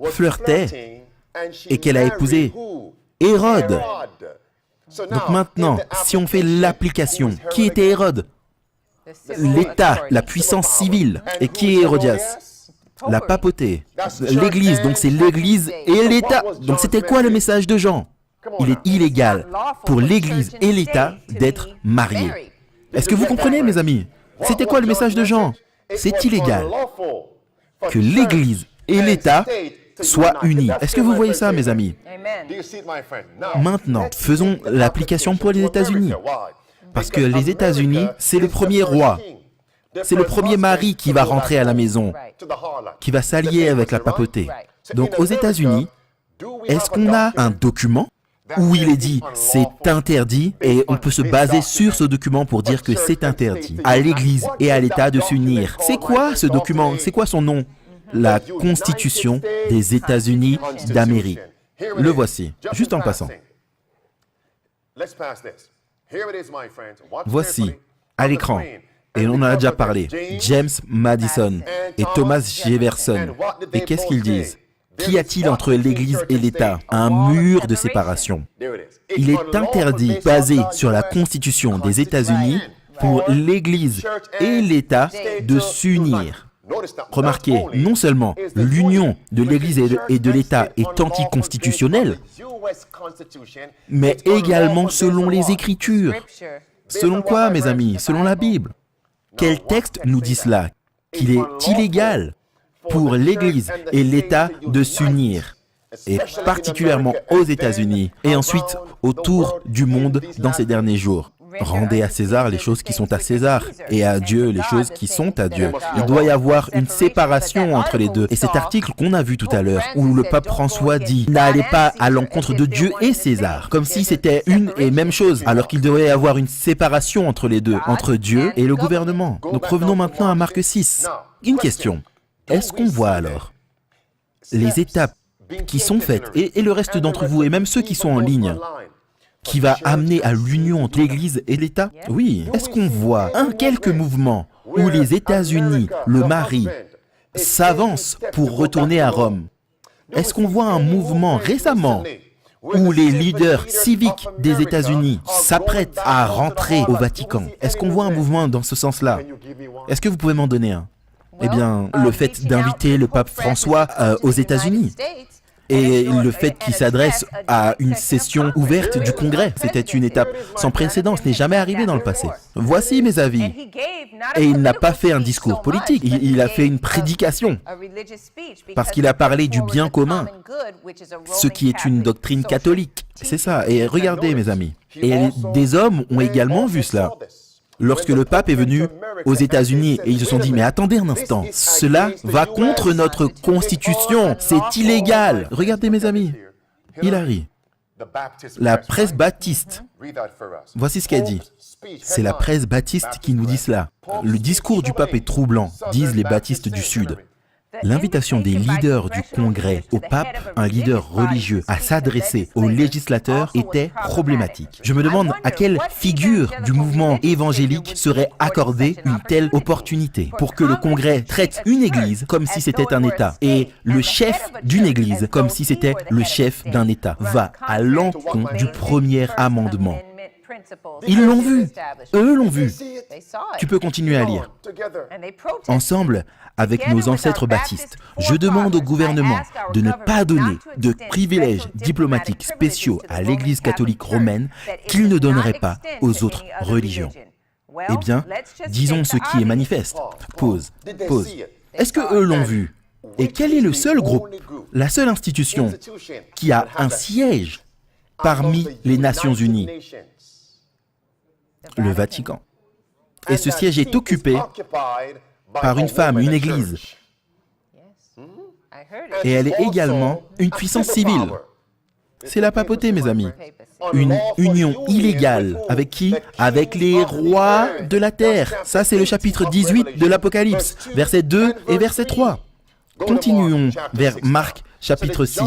flirtait et qu'elle a épousé Hérode. Donc maintenant, si on fait l'application, qui était Hérode? L'État, la puissance civile. Et qui est Hérodias? La papauté. L'Église, donc c'est l'Église et l'État. Donc c'était quoi le message de Jean? Il est illégal pour l'Église et l'État d'être mariés. Est-ce que vous comprenez, mes amis? C'était quoi le message de Jean? C'est illégal que l'Église et l'État soient unis. Est-ce que vous voyez ça, mes amis? Maintenant, faisons l'application pour les États-Unis. Parce que les États-Unis, c'est le premier roi. C'est le premier mari qui va rentrer à la maison, qui va s'allier avec la papauté. Donc aux États-Unis, est-ce qu'on a un document où il est dit c'est interdit et on peut se baser sur ce document pour dire que c'est interdit à l'Église et à l'État de s'unir? C'est quoi ce document? C'est quoi son nom? La Constitution des États-Unis d'Amérique. Le voici, juste en passant. Voici, à l'écran, et on en a déjà parlé, James Madison et Thomas Jefferson. Et qu'est-ce qu'ils disent? Qu'y a-t-il entre l'Église et l'État? Un mur de séparation. Il est interdit, basé sur la Constitution des États-Unis, pour l'Église et l'État de s'unir. Remarquez, non seulement l'union de l'Église et de l'État est anticonstitutionnelle, mais également selon les Écritures. Selon quoi, mes amis? Selon la Bible. Quel texte nous dit cela? Qu'il est illégal pour l'Église et l'État de s'unir, et particulièrement aux États-Unis, et ensuite autour du monde dans ces derniers jours. Rendez à César les choses qui sont à César, et à Dieu les choses qui sont à Dieu. Il doit y avoir une séparation entre les deux. Et cet article qu'on a vu tout à l'heure, où le pape François dit « N'allez pas à l'encontre de Dieu et César », comme si c'était une et même chose, alors qu'il devrait y avoir une séparation entre les deux, entre Dieu et le gouvernement. Donc revenons maintenant à Marc 6. Une question. Est-ce qu'on voit alors les étapes qui sont faites, et le reste d'entre vous, et même ceux qui sont en ligne, qui va amener à l'union entre l'Église et l'État? Oui. Est-ce qu'on voit quelques mouvements où les États-Unis, le mari, s'avancent pour retourner à Rome? Est-ce qu'on voit un mouvement récemment où les leaders civiques des États-Unis s'apprêtent à rentrer au Vatican? Est-ce qu'on voit un mouvement dans ce sens-là? Est-ce que vous pouvez m'en donner un? Eh bien, le fait d'inviter le pape François aux États-Unis. Et le fait qu'il s'adresse à une session ouverte du Congrès, c'était une étape sans précédent, ce n'est jamais arrivé dans le passé. Voici mes avis. Et il n'a pas fait un discours politique, il a fait une prédication, parce qu'il a parlé du bien commun, ce qui est une doctrine catholique. C'est ça, et regardez mes amis. Et des hommes ont également vu cela. Lorsque le pape est venu aux États-Unis et ils se sont dit « Mais attendez un instant, cela va contre notre constitution, c'est illégal !» Regardez mes amis, Hillary, la presse baptiste, voici ce qu'elle dit. C'est la presse baptiste qui nous dit cela. Le discours du pape est troublant, disent les baptistes du Sud. L'invitation des leaders du Congrès au pape, un leader religieux, à s'adresser aux législateurs était problématique. Je me demande à quelle figure du mouvement évangélique serait accordée une telle opportunité pour que le Congrès traite une église comme si c'était un État et le chef d'une église comme si c'était le chef d'un État va à l'encontre du premier amendement. Ils l'ont vu, eux l'ont vu. Tu peux continuer à lire. Ensemble, avec nos ancêtres baptistes, je demande au gouvernement de ne pas donner de privilèges diplomatiques spéciaux à l'Église catholique romaine qu'il ne donnerait pas aux autres religions. Eh bien, disons ce qui est manifeste. Pause. Est-ce que eux l'ont vu? Et quel est le seul groupe, la seule institution qui a un siège parmi les Nations Unies? Le Vatican. Et ce siège est occupé par une femme, une église. Et elle est également une puissance civile. C'est la papauté, mes amis. Une union illégale. Avec qui? Avec les rois de la terre. Ça, c'est le chapitre 18 de l'Apocalypse, versets 2 et verset 3. Continuons vers Marc chapitre 6.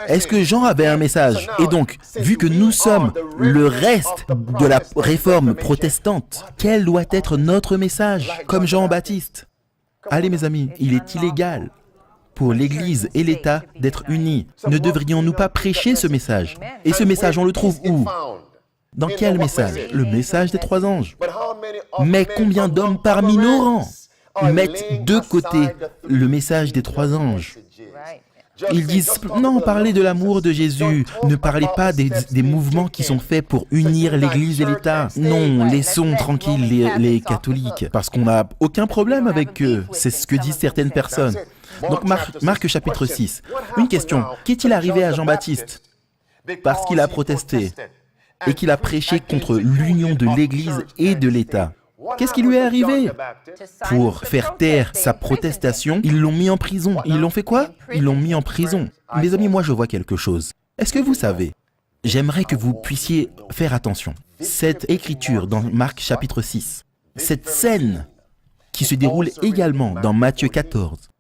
Est-ce que Jean avait un message? Et donc, vu que nous sommes le reste de la réforme protestante, quel doit être notre message? Comme Jean-Baptiste. Allez mes amis, il est illégal pour l'Église et l'État d'être unis. Ne devrions-nous pas prêcher ce message? Et ce message, on le trouve où? Dans quel message? Le message des 3 anges. Mais combien d'hommes parmi nos rangs mettent de côté le message des 3 anges? Ils disent, non, parlez de l'amour de Jésus, ne parlez pas des mouvements qui sont faits pour unir l'Église et l'État. Non, laissons tranquilles les catholiques, parce qu'on n'a aucun problème avec eux, c'est ce que disent certaines personnes. Donc Marc chapitre 6, une question, qu'est-il arrivé à Jean-Baptiste? Parce qu'il a protesté et qu'il a prêché contre l'union de l'Église et de l'État. Qu'est-ce qui lui est arrivé? Pour faire taire sa protestation, ils l'ont mis en prison. Ils l'ont fait quoi? Ils l'ont mis en prison. Mes amis, moi je vois quelque chose. Est-ce que vous savez? J'aimerais que vous puissiez faire attention. Cette écriture dans Marc chapitre 6, cette scène qui se déroule également dans Matthieu 14,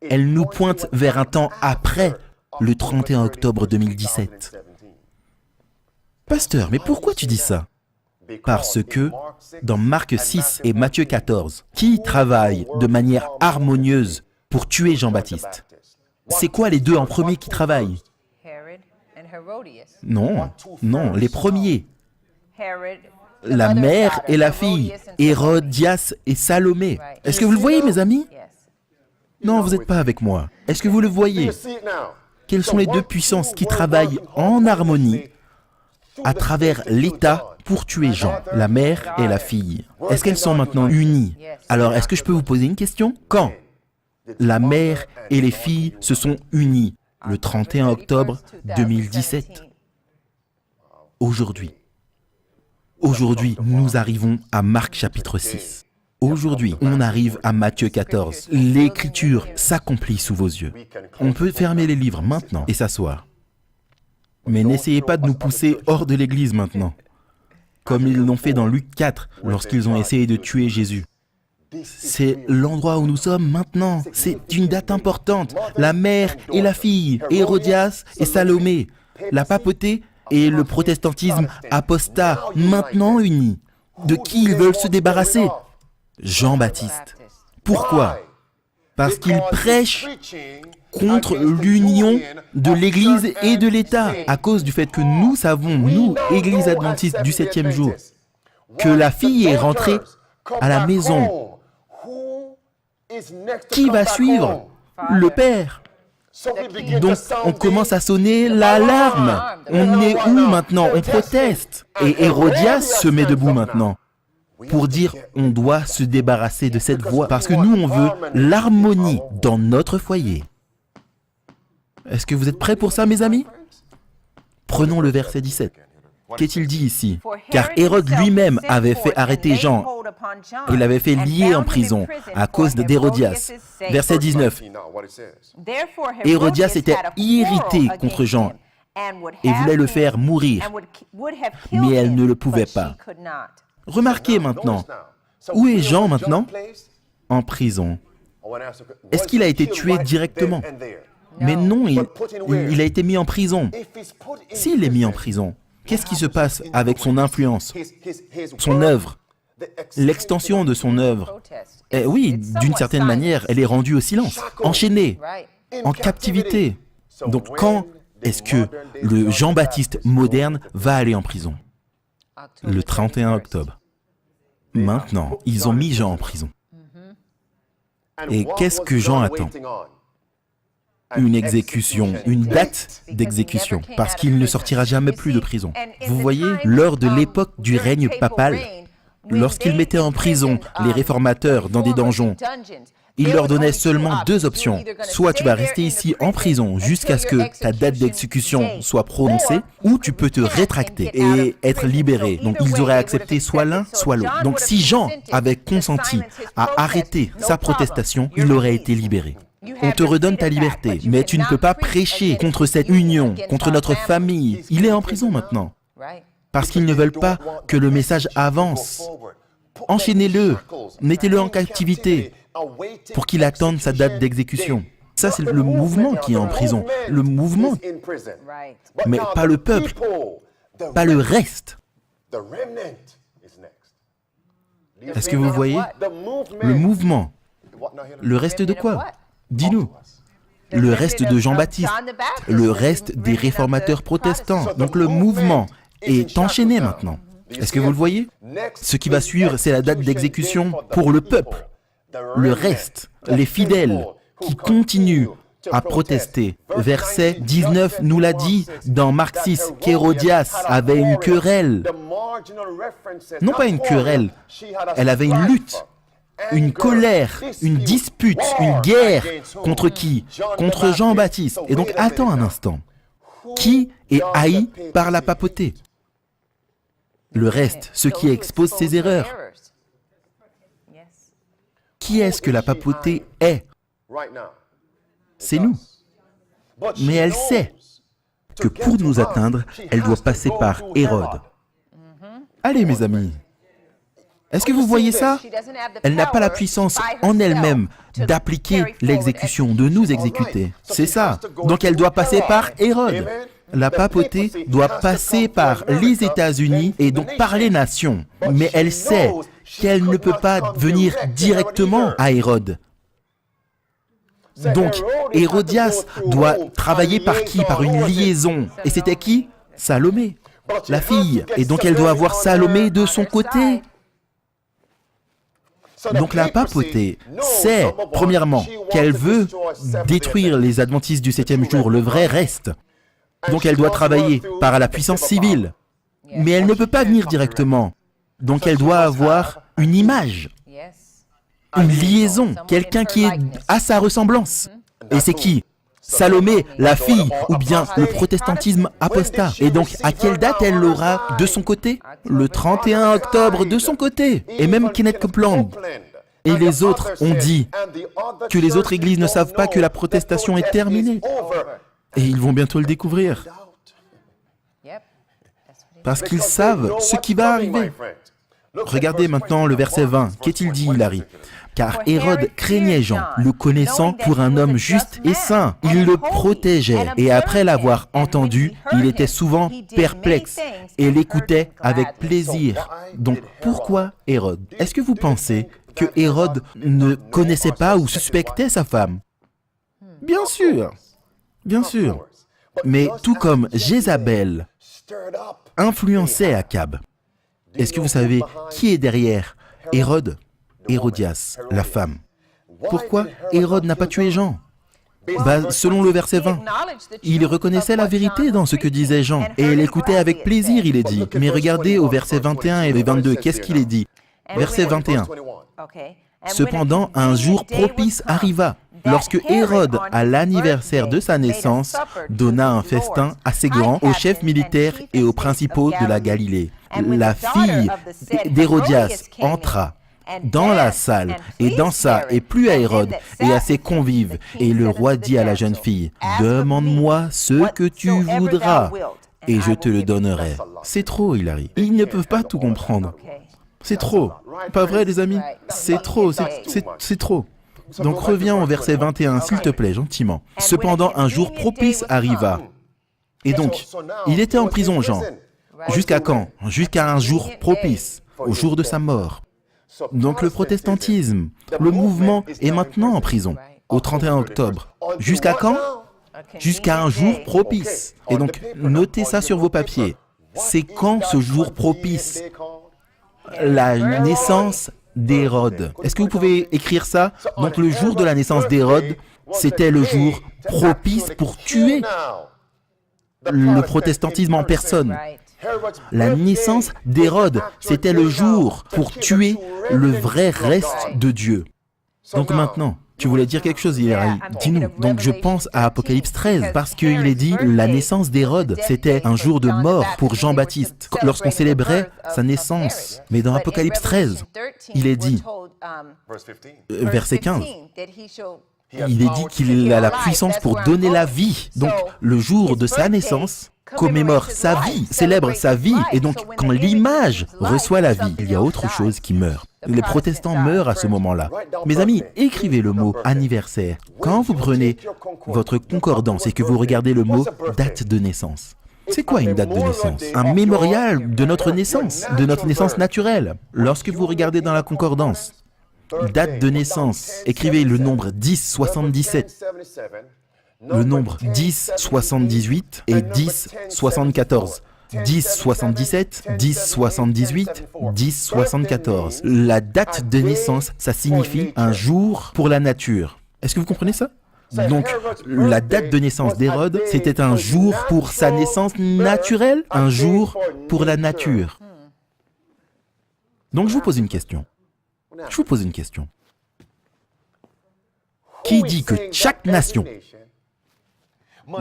elle nous pointe vers un temps après le 31 octobre 2017. Pasteur, mais pourquoi tu dis ça? Parce que dans Marc 6 et Matthieu 14, qui travaille de manière harmonieuse pour tuer Jean-Baptiste? C'est quoi les deux en premier qui travaillent? Non, les premiers. La mère et la fille, Hérodias et Salomé. Est-ce que vous le voyez, mes amis? Non, vous n'êtes pas avec moi. Est-ce que vous le voyez? Quelles sont les deux puissances qui travaillent en harmonie à travers l'État pour tuer Jean, la mère et la fille. Est-ce qu'elles sont maintenant unies? Alors, est-ce que je peux vous poser une question? Quand la mère et les filles se sont unies? Le 31 octobre 2017. Aujourd'hui. Aujourd'hui, nous arrivons à Marc chapitre 6. Aujourd'hui, on arrive à Matthieu 14. L'écriture s'accomplit sous vos yeux. On peut fermer les livres maintenant et s'asseoir. Mais n'essayez pas de nous pousser hors de l'église maintenant, comme ils l'ont fait dans Luc 4 lorsqu'ils ont essayé de tuer Jésus. C'est l'endroit où nous sommes maintenant. C'est une date importante. La mère et la fille, Hérodias et Salomé, la papauté et le protestantisme apostat, maintenant unis. De qui ils veulent se débarrasser? Jean-Baptiste. Pourquoi? Parce qu'il prêche contre l'union de l'Église et de l'État, à cause du fait que nous savons, nous, Église adventiste du 7e jour, que la fille est rentrée à la maison. Qui va suivre? Le Père. Donc, on commence à sonner l'alarme. On est où maintenant? On proteste. Et Hérodias se met debout maintenant pour dire on doit se débarrasser de cette voix parce que nous, on veut l'harmonie dans notre foyer. Est-ce que vous êtes prêts pour ça, mes amis? Prenons le verset 17. Qu'est-il dit ici? Car Hérode lui-même avait fait arrêter Jean. Il l'avait fait lier en prison à cause d'Hérodias. Verset 19. Hérodias était irrité contre Jean et voulait le faire mourir, mais elle ne le pouvait pas. Remarquez maintenant, où est Jean maintenant? En prison. Est-ce qu'il a été tué directement? Mais non, il a été mis en prison. S'il est mis en prison, qu'est-ce qui se passe avec son influence, son œuvre, l'extension de son œuvre? Oui, d'une certaine manière, elle est rendue au silence, enchaînée, en captivité. Donc quand est-ce que le Jean-Baptiste moderne va aller en prison? Le 31 octobre. Maintenant, ils ont mis Jean en prison. Et qu'est-ce que Jean attend? Une exécution, une date d'exécution, parce qu'il ne sortira jamais plus de prison. Vous voyez, lors de l'époque du règne papal, lorsqu'ils mettaient en prison les réformateurs dans des donjons, il leur donnait seulement deux options. Soit tu vas rester ici en prison jusqu'à ce que ta date d'exécution soit prononcée, ou tu peux te rétracter et être libéré. Donc ils auraient accepté soit l'un, soit l'autre. Donc si Jean avait consenti à arrêter sa protestation, il aurait été libéré. On te redonne ta liberté, mais tu ne peux pas prêcher contre cette union, contre notre famille. Il est en prison maintenant, parce qu'ils ne veulent pas que le message avance. Enchaînez-le, mettez-le en captivité, pour qu'il attende sa date d'exécution. Ça, c'est le mouvement qui est en prison. Le mouvement, mais pas le peuple, pas le reste. Est-ce que vous voyez? Le mouvement. Le reste de quoi? Dis-nous. Le reste de Jean-Baptiste, le reste des réformateurs protestants. Donc le mouvement est enchaîné maintenant. Est-ce que vous le voyez? Ce qui va suivre, c'est la date d'exécution pour le peuple. Le reste, les fidèles qui continuent à protester. Verset 19 nous l'a dit dans Marc 6 qu'Hérodias avait une querelle. Non pas une querelle, elle avait une lutte. Une colère, une dispute, une guerre. Contre qui? Contre Jean-Baptiste. Et donc, attends un instant. Qui est haï par la papauté? Le reste, ceux qui exposent ses erreurs. Qui est-ce que la papauté est? C'est nous. Mais elle sait que pour nous atteindre, elle doit passer par Hérode. Allez, mes amis. Est-ce que vous voyez ça? Elle n'a pas la puissance en elle-même d'appliquer l'exécution, de nous exécuter. C'est ça. Donc elle doit passer par Hérode. La papauté doit passer par les États-Unis et donc par les nations. Mais elle sait qu'elle ne peut pas venir directement à Hérode. Donc Hérodias doit travailler par qui? Par une liaison. Et c'était qui? Salomé, la fille. Et donc elle doit avoir Salomé de son côté. Donc la papauté sait, premièrement, qu'elle veut détruire les adventistes du 7e jour, le vrai reste. Donc elle doit travailler par la puissance civile. Mais elle ne peut pas venir directement. Donc elle doit avoir une image, une liaison, quelqu'un qui est à sa ressemblance. Et c'est qui? Salomé, la fille, ou bien le protestantisme apostat. Et donc, à quelle date elle l'aura de son côté? Le 31 octobre de son côté. Et même Kenneth Copeland et les autres ont dit que les autres églises ne savent pas que la protestation est terminée. Et ils vont bientôt le découvrir. Parce qu'ils savent ce qui va arriver. Regardez maintenant le verset 20. Qu'est-il dit, Hilary? Car Hérode craignait Jean, le connaissant pour un homme juste et saint. Il le protégeait, et après l'avoir entendu, il était souvent perplexe et l'écoutait avec plaisir. Donc pourquoi Hérode? Est-ce que vous pensez que Hérode ne connaissait pas ou suspectait sa femme? Bien sûr, bien sûr. Mais tout comme Jézabel influençait Akab, est-ce que vous savez qui est derrière Hérode? Hérodias, la femme. Pourquoi Hérode n'a pas tué Jean? Selon le verset 20, il reconnaissait la vérité dans ce que disait Jean, et il écoutait avec plaisir, il est dit. Mais regardez au verset 21 et 22, qu'est-ce qu'il est dit? Verset 21. Cependant, un jour propice arriva, lorsque Hérode, à l'anniversaire de sa naissance, donna un festin assez grand aux chefs militaires et aux principaux de la Galilée. La fille d'Hérodias entra dans la salle et dansa et plut à Hérode et à ses convives. Et le roi dit à la jeune fille, « Demande-moi ce que tu voudras et je te le donnerai. » C'est trop, Hilary. Ils ne peuvent pas tout comprendre. C'est trop. Pas vrai, les amis? C'est trop, c'est trop. Donc reviens au verset 21, s'il te plaît, gentiment. Cependant, un jour propice arriva. Et donc, il était en prison, Jean. Jusqu'à quand? Jusqu'à un jour propice, au jour de sa mort. Donc le protestantisme, le mouvement est maintenant en prison, au 31 octobre. Jusqu'à quand? Jusqu'à un jour propice. Et donc, notez ça sur vos papiers. C'est quand ce jour propice? La naissance d'Hérode. Est-ce que vous pouvez écrire ça? Donc le jour de la naissance d'Hérode, c'était le jour propice pour tuer le protestantisme en personne. La naissance d'Hérode, c'était le jour pour tuer le vrai reste de Dieu. Donc maintenant, tu voulais dire quelque chose, Hilary? Dis-nous. Donc je pense à Apocalypse 13, parce qu'il est dit, la naissance d'Hérode, c'était un jour de mort pour Jean-Baptiste, lorsqu'on célébrait sa naissance. Mais dans Apocalypse 13, il est dit, verset 15, il est dit qu'il a la puissance pour donner la vie. Donc le jour de sa naissance commémore sa vie, célèbre sa vie. Et donc, quand l'image reçoit la vie, il y a autre chose qui meurt. Les protestants meurent à ce moment-là. Mes amis, écrivez le mot anniversaire. Quand vous prenez votre concordance et que vous regardez le mot date de naissance, c'est quoi une date de naissance? Un mémorial de notre naissance naturelle. Lorsque vous regardez dans la concordance, date de naissance, écrivez le nombre 1077. Le nombre 1078 et 1074. 1077, 1078, 1074. La date de naissance, ça signifie un jour pour la nature. Est-ce que vous comprenez ça? Donc, la date de naissance d'Hérode, c'était un jour pour sa naissance naturelle, un jour pour la nature. Donc, je vous pose une question. Qui dit que chaque nation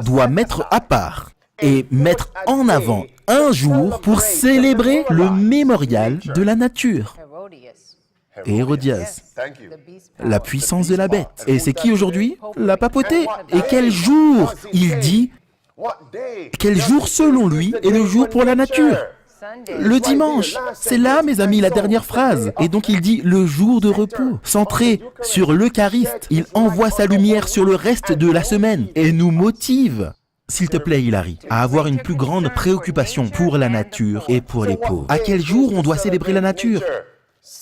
doit mettre à part et mettre en avant un jour pour célébrer le mémorial de la nature? Hérodias, la puissance de la bête. Et c'est qui aujourd'hui? La papauté. Et quel jour? Il dit, quel jour selon lui est le jour pour la nature? Le dimanche. C'est là, mes amis, la dernière phrase. Et donc il dit le jour de repos. Centré sur l'Eucharistie, il envoie sa lumière sur le reste de la semaine et nous motive, s'il te plaît, Hilary, à avoir une plus grande préoccupation pour la nature et pour les pauvres. À quel jour on doit célébrer la nature?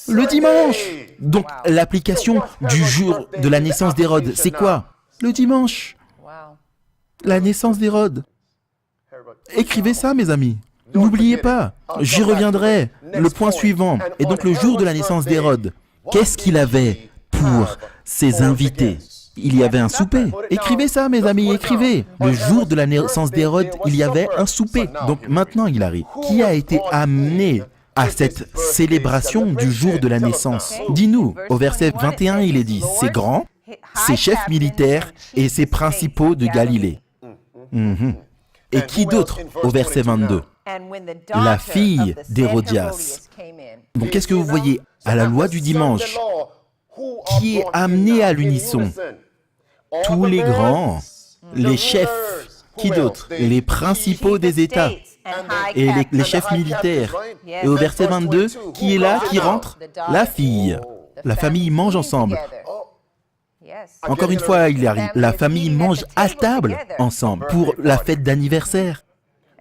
Le dimanche. Donc l'application du jour de la naissance d'Hérode, c'est quoi? Le dimanche. La naissance d'Hérode. Écrivez ça, mes amis. N'oubliez pas, j'y reviendrai. Le point suivant, et donc le jour de la naissance d'Hérode, qu'est-ce qu'il avait pour ses invités? Il y avait un souper. Écrivez ça, mes amis, écrivez. Le jour de la naissance d'Hérode, il y avait un souper. Donc maintenant, il arrive. Qui a été amené à cette célébration du jour de la naissance? Dis-nous, au verset 21, il est dit, ses grands, ses chefs militaires et ses principaux de Galilée. Et qui d'autre au verset 22? La fille d'Hérodias. Donc qu'est-ce que vous voyez à la loi du dimanche? Qui est amené à l'unisson? Tous les grands, les chefs, qui d'autre? Les principaux des États et les chefs militaires. Et au verset 22, qui est là, qui rentre? La fille. La famille mange ensemble. Encore une fois, il arrive. La famille mange à table ensemble pour la fête d'anniversaire.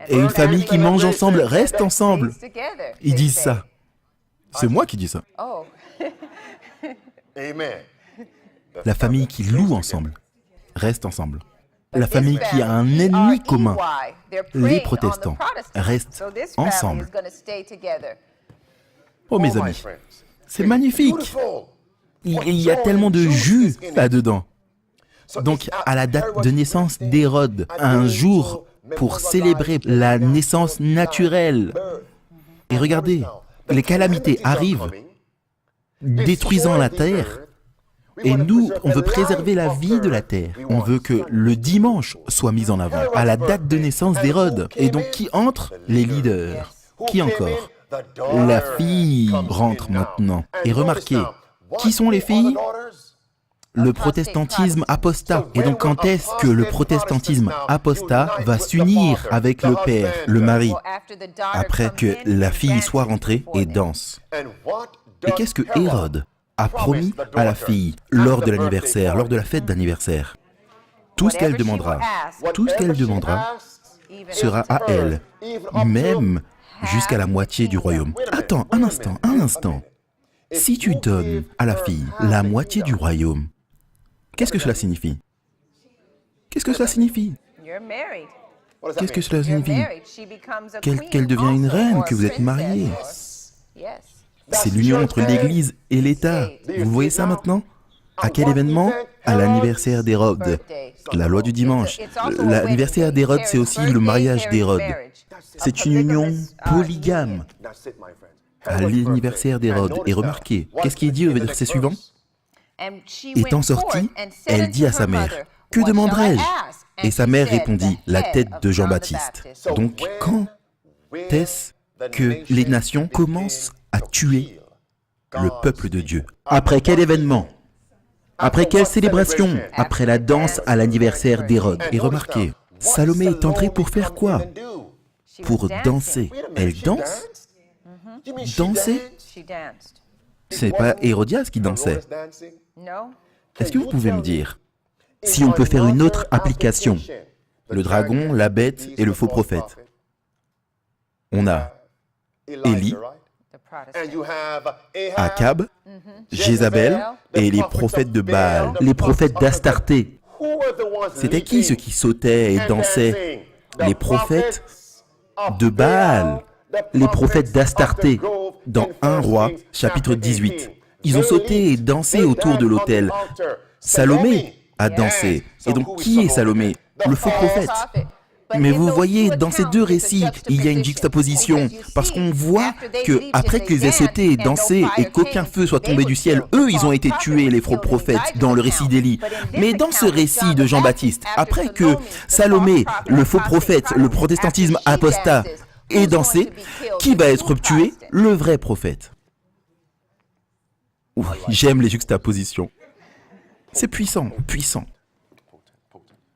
Et une famille qui mange ensemble reste ensemble. Ils disent ça. C'est moi qui dis ça. La famille qui loue ensemble reste ensemble. La famille qui a un ennemi commun, les protestants, restent ensemble. Oh mes amis, c'est magnifique. Il y a tellement de jus là-dedans. Donc à la date de naissance d'Hérode, un jour pour célébrer la naissance naturelle. Et regardez, les calamités arrivent, détruisant la terre. Et nous, on veut préserver la vie de la terre. On veut que le dimanche soit mis en avant, à la date de naissance d'Hérode. Et donc, qui entre? Les leaders. Qui encore? La fille rentre maintenant. Et remarquez, qui sont les filles? Le protestantisme apostat. Et donc, quand est-ce que le protestantisme apostat va s'unir avec le père, le mari, après que la fille soit rentrée et danse? Et qu'est-ce que Hérode a promis à la fille lors de l'anniversaire, lors de la fête d'anniversaire? Tout ce qu'elle demandera sera à elle, même jusqu'à la moitié du royaume. Attends, un instant. Si tu donnes à la fille la moitié du royaume, qu'est-ce que cela signifie? Qu'est-ce que cela signifie? Qu'elle devient une reine, que vous êtes mariés. C'est l'union entre l'Église et l'État. Vous voyez ça maintenant? À quel événement? À l'anniversaire d'Hérode. La loi du dimanche. L'anniversaire d'Hérode, c'est aussi le mariage d'Hérode. C'est une union polygame. À l'anniversaire d'Hérode. Et remarquez, qu'est-ce qui est dit au verset suivant? Étant sortie, elle dit à sa mère, « Que demanderai-je » Et sa mère répondit, « La tête de Jean-Baptiste. » Donc, quand est-ce que les nations commencent à tuer le peuple de Dieu? Après quel événement? Après quelle célébration? Après la danse à l'anniversaire d'Hérode. Et remarquez, Salomé est entrée pour faire quoi? Pour danser. Elle danse? Danser? Ce n'est pas Hérodias qui dansait. Est-ce que vous pouvez me dire si on peut faire une autre application? Le dragon, la bête et le faux prophète. On a Élie, Akab, Jézabel et les prophètes de Baal, les prophètes d'Astarté. C'était qui ceux qui sautaient et dansaient? Les prophètes de Baal, les prophètes d'Astarté, dans 1 Roi, chapitre 18. Ils ont sauté et dansé autour de l'autel. Salomé a dansé. Et donc, qui est Salomé? Le faux prophète. Mais vous voyez, dans ces deux récits, il y a une juxtaposition, parce qu'on voit que après qu'ils aient sauté et dansé et qu'aucun feu soit tombé du ciel, eux, ils ont été tués, les faux prophètes, dans le récit d'Élie. Mais dans ce récit de Jean-Baptiste, après que Salomé, le faux prophète, le protestantisme apostat, ait dansé, qui va être tué? Le vrai prophète. Oui, j'aime les juxtapositions. C'est puissant, puissant.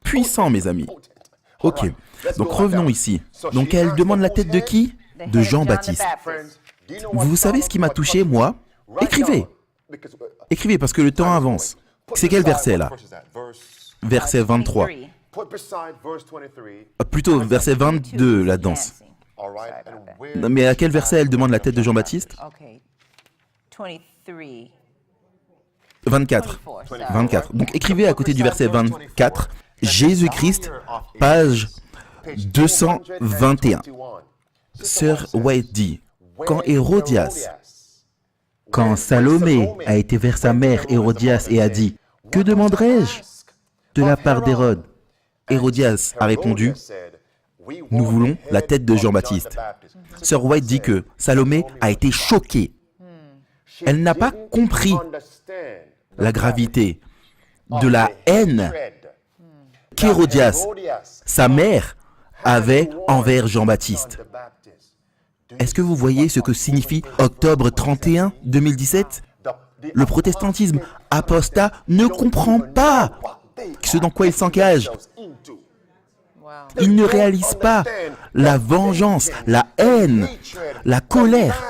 Puissant, mes amis. Ok, donc revenons ici. Donc elle demande la tête de qui? De Jean-Baptiste. Vous savez ce qui m'a touché, moi? Écrivez. Écrivez, parce que le temps avance. C'est quel verset, là? Verset 23. Plutôt, verset 22, la danse. Mais à quel verset elle demande la tête de Jean-Baptiste? 24. 24. Donc écrivez à côté du verset 24, Jésus-Christ, page 221. Sœur White dit, quand Salomé a été vers sa mère Hérodias et a dit, Que demanderai-je de la part d'Hérode? Hérodias a répondu, nous voulons la tête de Jean-Baptiste. Sœur White dit que Salomé a été choquée. Elle n'a pas compris la gravité de la haine qu'Hérodias, sa mère, avait envers Jean-Baptiste. Est-ce que vous voyez ce que signifie octobre 31, 2017? Le protestantisme apostat ne comprend pas ce dans quoi il s'engage. Il ne réalise pas la vengeance, la haine, la colère,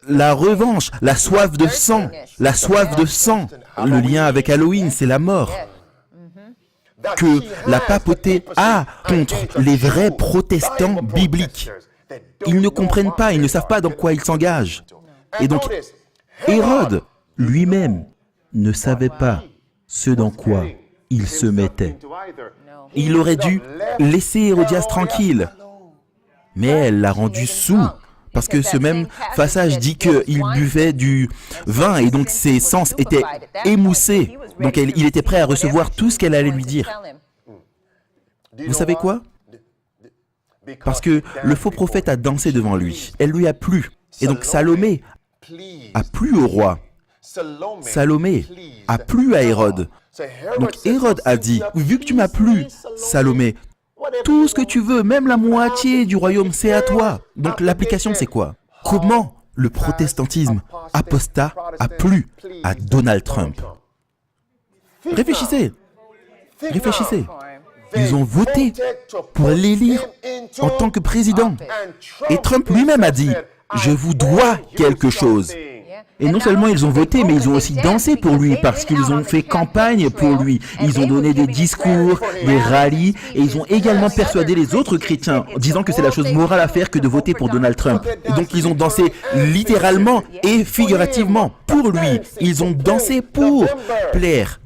la revanche, la soif de sang, la soif de sang. Le lien avec Halloween, c'est la mort. Que la papauté a contre les vrais protestants bibliques. Ils ne comprennent pas, ils ne savent pas dans quoi ils s'engagent. Et donc, Hérode lui-même ne savait pas ce dans quoi il se mettait. Il aurait dû laisser Hérodias tranquille, mais elle l'a rendu saoul. Parce que ce même passage dit qu'il buvait du vin et donc ses sens étaient émoussés. Donc il était prêt à recevoir tout ce qu'elle allait lui dire. Vous savez quoi? Parce que le faux prophète a dansé devant lui. Elle lui a plu. Et donc Salomé a plu au roi. Salomé a plu à Hérode. Donc Hérode a dit, vu que tu m'as plu, Salomé, tout ce que tu veux, même la moitié du royaume, c'est à toi. Donc l'application, c'est quoi? Comment le protestantisme apostat a plu à Donald Trump? Réfléchissez. Réfléchissez. Ils ont voté pour l'élire en tant que président. Et Trump lui-même a dit, je vous dois quelque chose. Et non seulement ils ont voté, mais ils ont aussi dansé pour lui parce qu'ils ont fait campagne pour lui. Ils ont donné des discours, des rallyes, et ils ont également persuadé les autres chrétiens, disant que c'est la chose morale à faire que de voter pour Donald Trump. Et donc ils ont dansé littéralement et figurativement pour lui. Ils ont dansé pour plaire.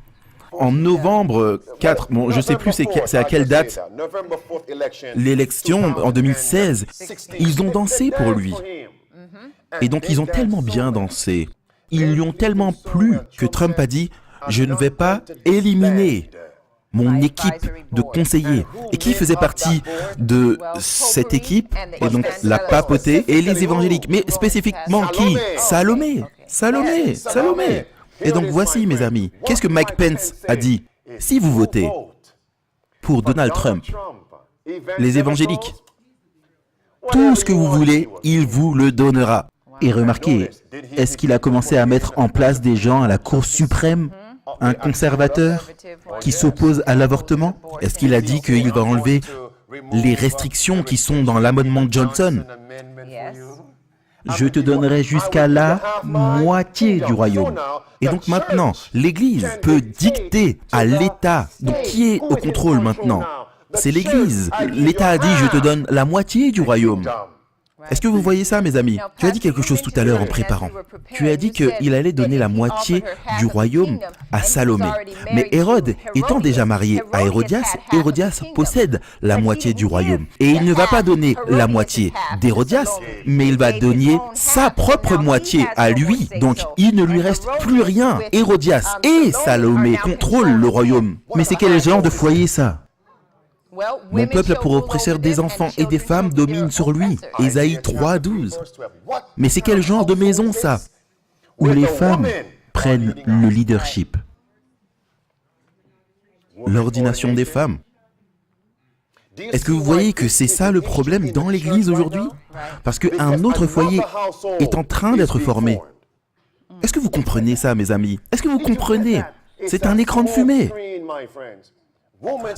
En novembre 4, bon, je ne sais plus c'est à quelle date, l'élection en 2016, ils ont dansé pour lui. Et donc ils ont tellement bien dansé, ils lui ont tellement plu que Trump a dit « Je ne vais pas éliminer mon équipe de conseillers ». Et qui faisait partie de cette équipe? Et donc la papauté et les évangéliques. Mais spécifiquement qui? Salomé. Salomé. Salomé. Et donc voici mes amis, qu'est-ce que Mike Pence a dit? Si vous votez pour Donald Trump, les évangéliques, tout ce que vous voulez, il vous le donnera. Et remarquez, est-ce qu'il a commencé à mettre en place des gens à la Cour suprême, un conservateur qui s'oppose à l'avortement? Est-ce qu'il a dit qu'il va enlever les restrictions qui sont dans l'amendement Johnson? Je te donnerai jusqu'à la moitié du royaume. Et donc maintenant, l'Église peut dicter à l'État. Donc qui est au contrôle maintenant? C'est l'Église. L'État a dit, je te donne la moitié du royaume. Est-ce que vous voyez ça, mes amis? Tu as dit quelque chose tout à l'heure en préparant. Tu as dit qu'il allait donner la moitié du royaume à Salomé. Mais Hérode étant déjà marié à Hérodias, Hérodias possède la moitié du royaume. Et il ne va pas donner la moitié d'Hérodias, mais il va donner sa propre moitié à lui. Donc il ne lui reste plus rien. Hérodias et Salomé contrôlent le royaume. Mais c'est quel genre de foyer ça? Mon peuple pour oppresseur des enfants et des femmes domine sur lui. Ésaïe 3:12. Mais c'est quel genre de maison ça? Où les femmes prennent le leadership. L'ordination des femmes. Est-ce que vous voyez que c'est ça le problème dans l'Église aujourd'hui? Parce qu'un autre foyer est en train d'être formé. Est-ce que vous comprenez ça, mes amis? Est-ce que vous comprenez? C'est un écran de fumée.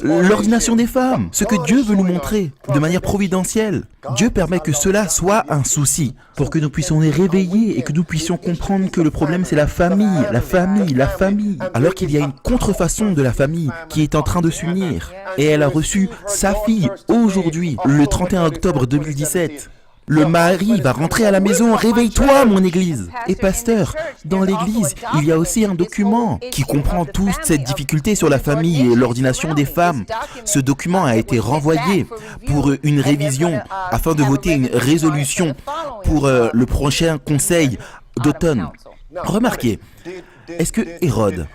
L'ordination des femmes, ce que Dieu veut nous montrer de manière providentielle. Dieu permet que cela soit un souci pour que nous puissions les réveiller et que nous puissions comprendre que le problème c'est la famille, la famille, la famille. Alors qu'il y a une contrefaçon de la famille qui est en train de s'unir. Et elle a reçu sa fille aujourd'hui, le 31 octobre 2017. Le mari va rentrer à la maison, réveille-toi mon église. Et pasteur, dans l'église, il y a aussi un document qui comprend toute cette difficulté sur la famille et l'ordination des femmes. Ce document a été renvoyé pour une révision afin de voter une résolution pour le prochain conseil d'automne. Remarquez, est-ce que Hérode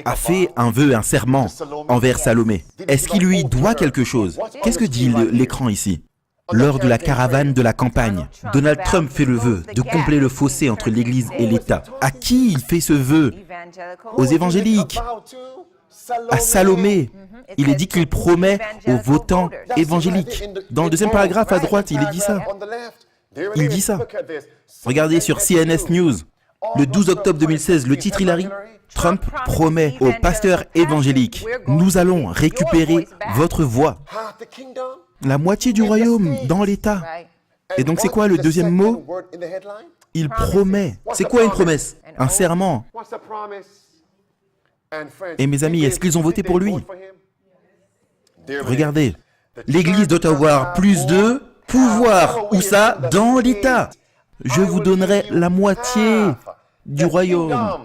a fait un vœu, un serment envers Salomé? Est-ce qu'il lui doit quelque chose? Qu'est-ce que dit l'écran ici? Lors de la caravane de la campagne, Donald Trump fait le vœu de combler le fossé entre l'Église et l'État. À qui il fait ce vœu? Aux évangéliques, à Salomé. Il est dit qu'il promet aux votants évangéliques. Dans le deuxième paragraphe à droite, il est dit ça. Il dit ça. Regardez sur CNS News. Le 12 octobre 2016, le titre Hillary, Trump promet aux pasteurs évangéliques, nous allons récupérer votre voix. La moitié du royaume dans l'État. Et donc c'est quoi le deuxième mot? Il promet. C'est quoi une promesse? Un serment. Et mes amis, est-ce qu'ils ont voté pour lui? Regardez, l'Église doit avoir plus de pouvoir. Où ça? Dans l'État. Je vous donnerai la moitié du royaume.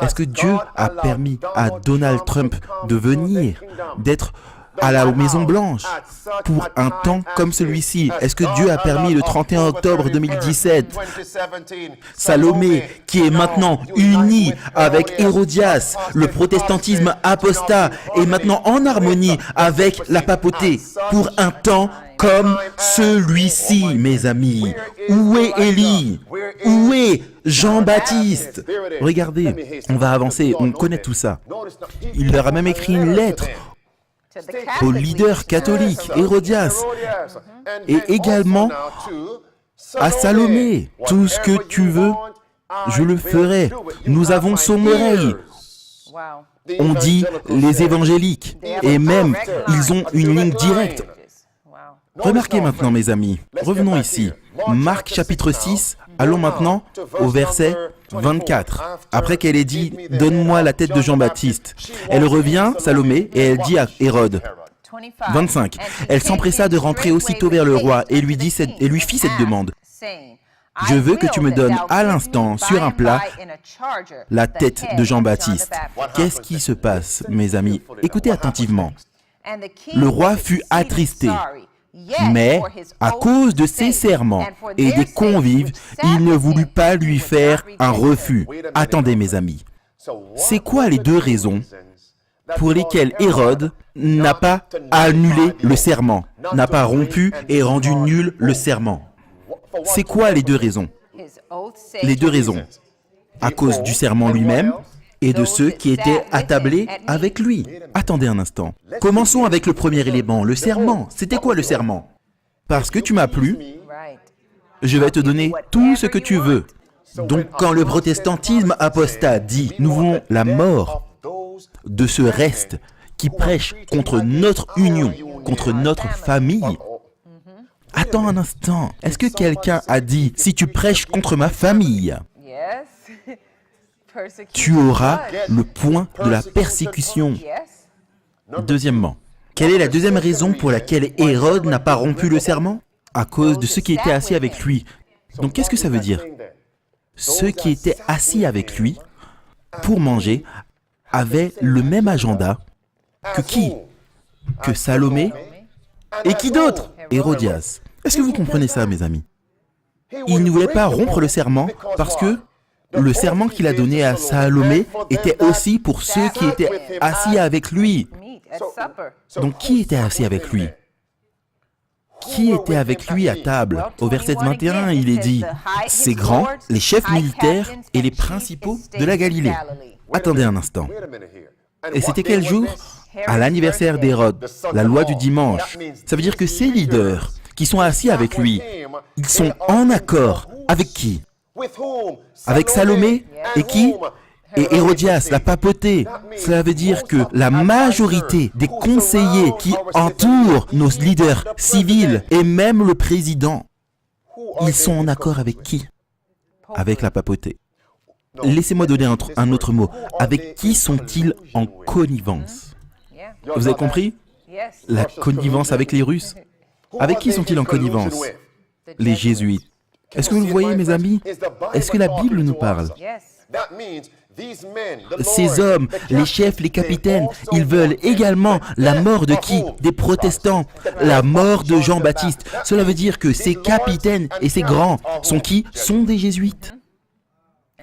Est-ce que Dieu a permis à Donald Trump de venir, d'être à la Maison Blanche pour un temps comme celui-ci? Est-ce que Dieu a permis le 31 octobre 2017 Salomé, qui est maintenant uni avec Hérodias, le protestantisme apostat, est maintenant en harmonie avec la papauté pour un temps comme celui-ci, mes amis? Où est Élie? Où est Jean-Baptiste? Regardez, on va avancer, on connaît tout ça. Il leur a même écrit une lettre au leader catholique, Hérodias, et également à Salomé. Tout ce que tu veux, je le ferai. Nous avons son oreille. On dit les évangéliques, et même, ils ont une ligne directe. Remarquez maintenant, mes amis, revenons ici. Marc chapitre 6, allons maintenant au verset 24. Après qu'elle ait dit « Donne-moi la tête de Jean-Baptiste », elle revient, Salomé, et elle dit à Hérode. 25. Elle s'empressa de rentrer aussitôt vers le roi et lui fit cette demande. « Je veux que tu me donnes à l'instant, sur un plat, la tête de Jean-Baptiste. » Qu'est-ce qui se passe, mes amis? Écoutez attentivement. Le roi fut attristé. Mais, à cause de ses serments et des convives, il ne voulut pas lui faire un refus. Attendez, mes amis. C'est quoi les deux raisons pour lesquelles Hérode n'a pas annulé le serment, n'a pas rompu et rendu nul le serment? C'est quoi les deux raisons? Les deux raisons. À cause du serment lui-même et de ceux qui étaient attablés avec lui. Attendez un instant. Commençons avec le premier élément, le serment. C'était quoi le serment? Parce que tu m'as plu, je vais te donner tout ce que tu veux. Donc quand le protestantisme apostat dit « Nous voulons la mort de ce reste qui prêche contre notre union, contre notre famille », attends un instant, est-ce que quelqu'un a dit « Si tu prêches contre ma famille », tu auras le point de la persécution. Deuxièmement, quelle est la deuxième raison pour laquelle Hérode n'a pas rompu le serment? À cause de ceux qui étaient assis avec lui. Donc qu'est-ce que ça veut dire? Ceux qui étaient assis avec lui pour manger avaient le même agenda que qui? Que Salomé et qui d'autre? Hérodias. Est-ce que vous comprenez ça, mes amis? Il ne voulait pas rompre le serment parce que le serment qu'il a donné à Salomé était aussi pour ceux qui étaient assis avec lui. Donc, qui était assis avec lui? Qui était avec lui à table? Au verset 21, il est dit « Ces grands, les chefs militaires et les principaux de la Galilée. » Attendez un instant. Et c'était quel jour? À l'anniversaire d'Hérode, la loi du dimanche. Ça veut dire que ces leaders qui sont assis avec lui, ils sont en accord avec qui? Avec Salomé et qui? Et Hérodias, la papauté. Cela veut dire que la majorité des conseillers qui entourent nos leaders civils et même le président, ils sont en accord avec qui? Avec la papauté. Laissez-moi donner un autre mot. Avec qui sont-ils en connivence? Vous avez compris? La connivence avec les Russes. Avec qui sont-ils en connivence? Les Jésuites. Est-ce que vous le voyez, mes amis? Est-ce que la Bible nous parle? Ces hommes, les chefs, les capitaines, ils veulent également la mort de qui? Des protestants. La mort de Jean-Baptiste. Cela veut dire que ces capitaines et ces grands sont qui? Sont des jésuites.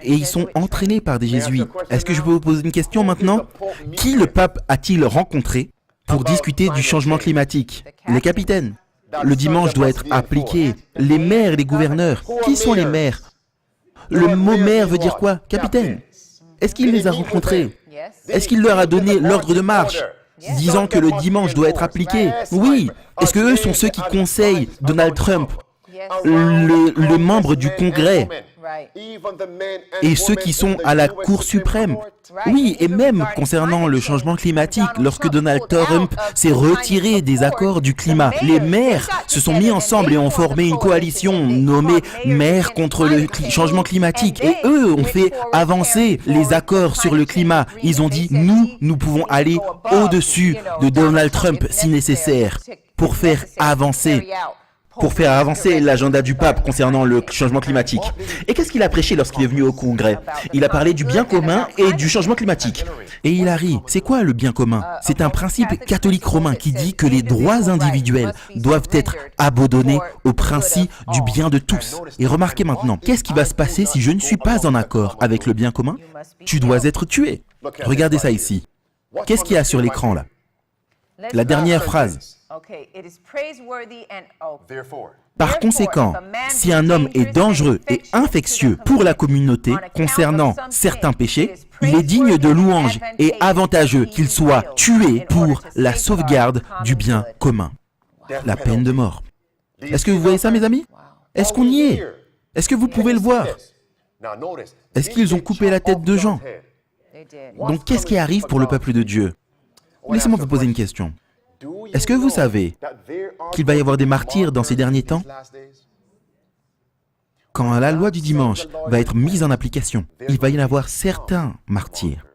et ils sont entraînés par des jésuites. Est-ce que je peux vous poser une question maintenant? Qui le pape a-t-il rencontré pour discuter du changement climatique? Les capitaines. Le dimanche doit être appliqué. Les maires et les gouverneurs. Qui sont les maires? Le mot maire veut dire quoi? Capitaine. Est-ce qu'il les a rencontrés? Est-ce qu'il leur a donné l'ordre de marche, disant que le dimanche doit être appliqué? Oui. Est-ce que eux sont ceux qui conseillent Donald Trump, le membre du Congrès, et ceux qui sont à la Cour suprême? Oui, et même concernant le changement climatique, lorsque Donald Trump s'est retiré des accords du climat, les maires se sont mis ensemble et ont formé une coalition nommée Maires contre le changement climatique. Et eux ont fait avancer les accords sur le climat. Ils ont dit, nous pouvons aller au-dessus de Donald Trump si nécessaire pour faire avancer l'agenda du pape concernant le changement climatique. Et qu'est-ce qu'il a prêché lorsqu'il est venu au Congrès? Il a parlé du bien commun et du changement climatique. Et Hilary, c'est quoi le bien commun? C'est un principe catholique romain qui dit que les droits individuels doivent être abandonnés au principe du bien de tous. Et remarquez maintenant, qu'est-ce qui va se passer si je ne suis pas en accord avec le bien commun? Tu dois être tué. Regardez ça ici. Qu'est-ce qu'il y a sur l'écran là? La dernière phrase. Par conséquent, si un homme est dangereux et infectieux pour la communauté concernant certains péchés, il est digne de louange et avantageux qu'il soit tué pour la sauvegarde du bien commun. La peine de mort. Est-ce que vous voyez ça, mes amis? Est-ce qu'on y est? Est-ce que vous pouvez le voir? Est-ce qu'ils ont coupé la tête de Jean? Donc, qu'est-ce qui arrive pour le peuple de Dieu? Laissez-moi vous poser une question. Est-ce que vous savez qu'il va y avoir des martyrs dans ces derniers temps? Quand la loi du dimanche va être mise en application, il va y en avoir certains martyrs.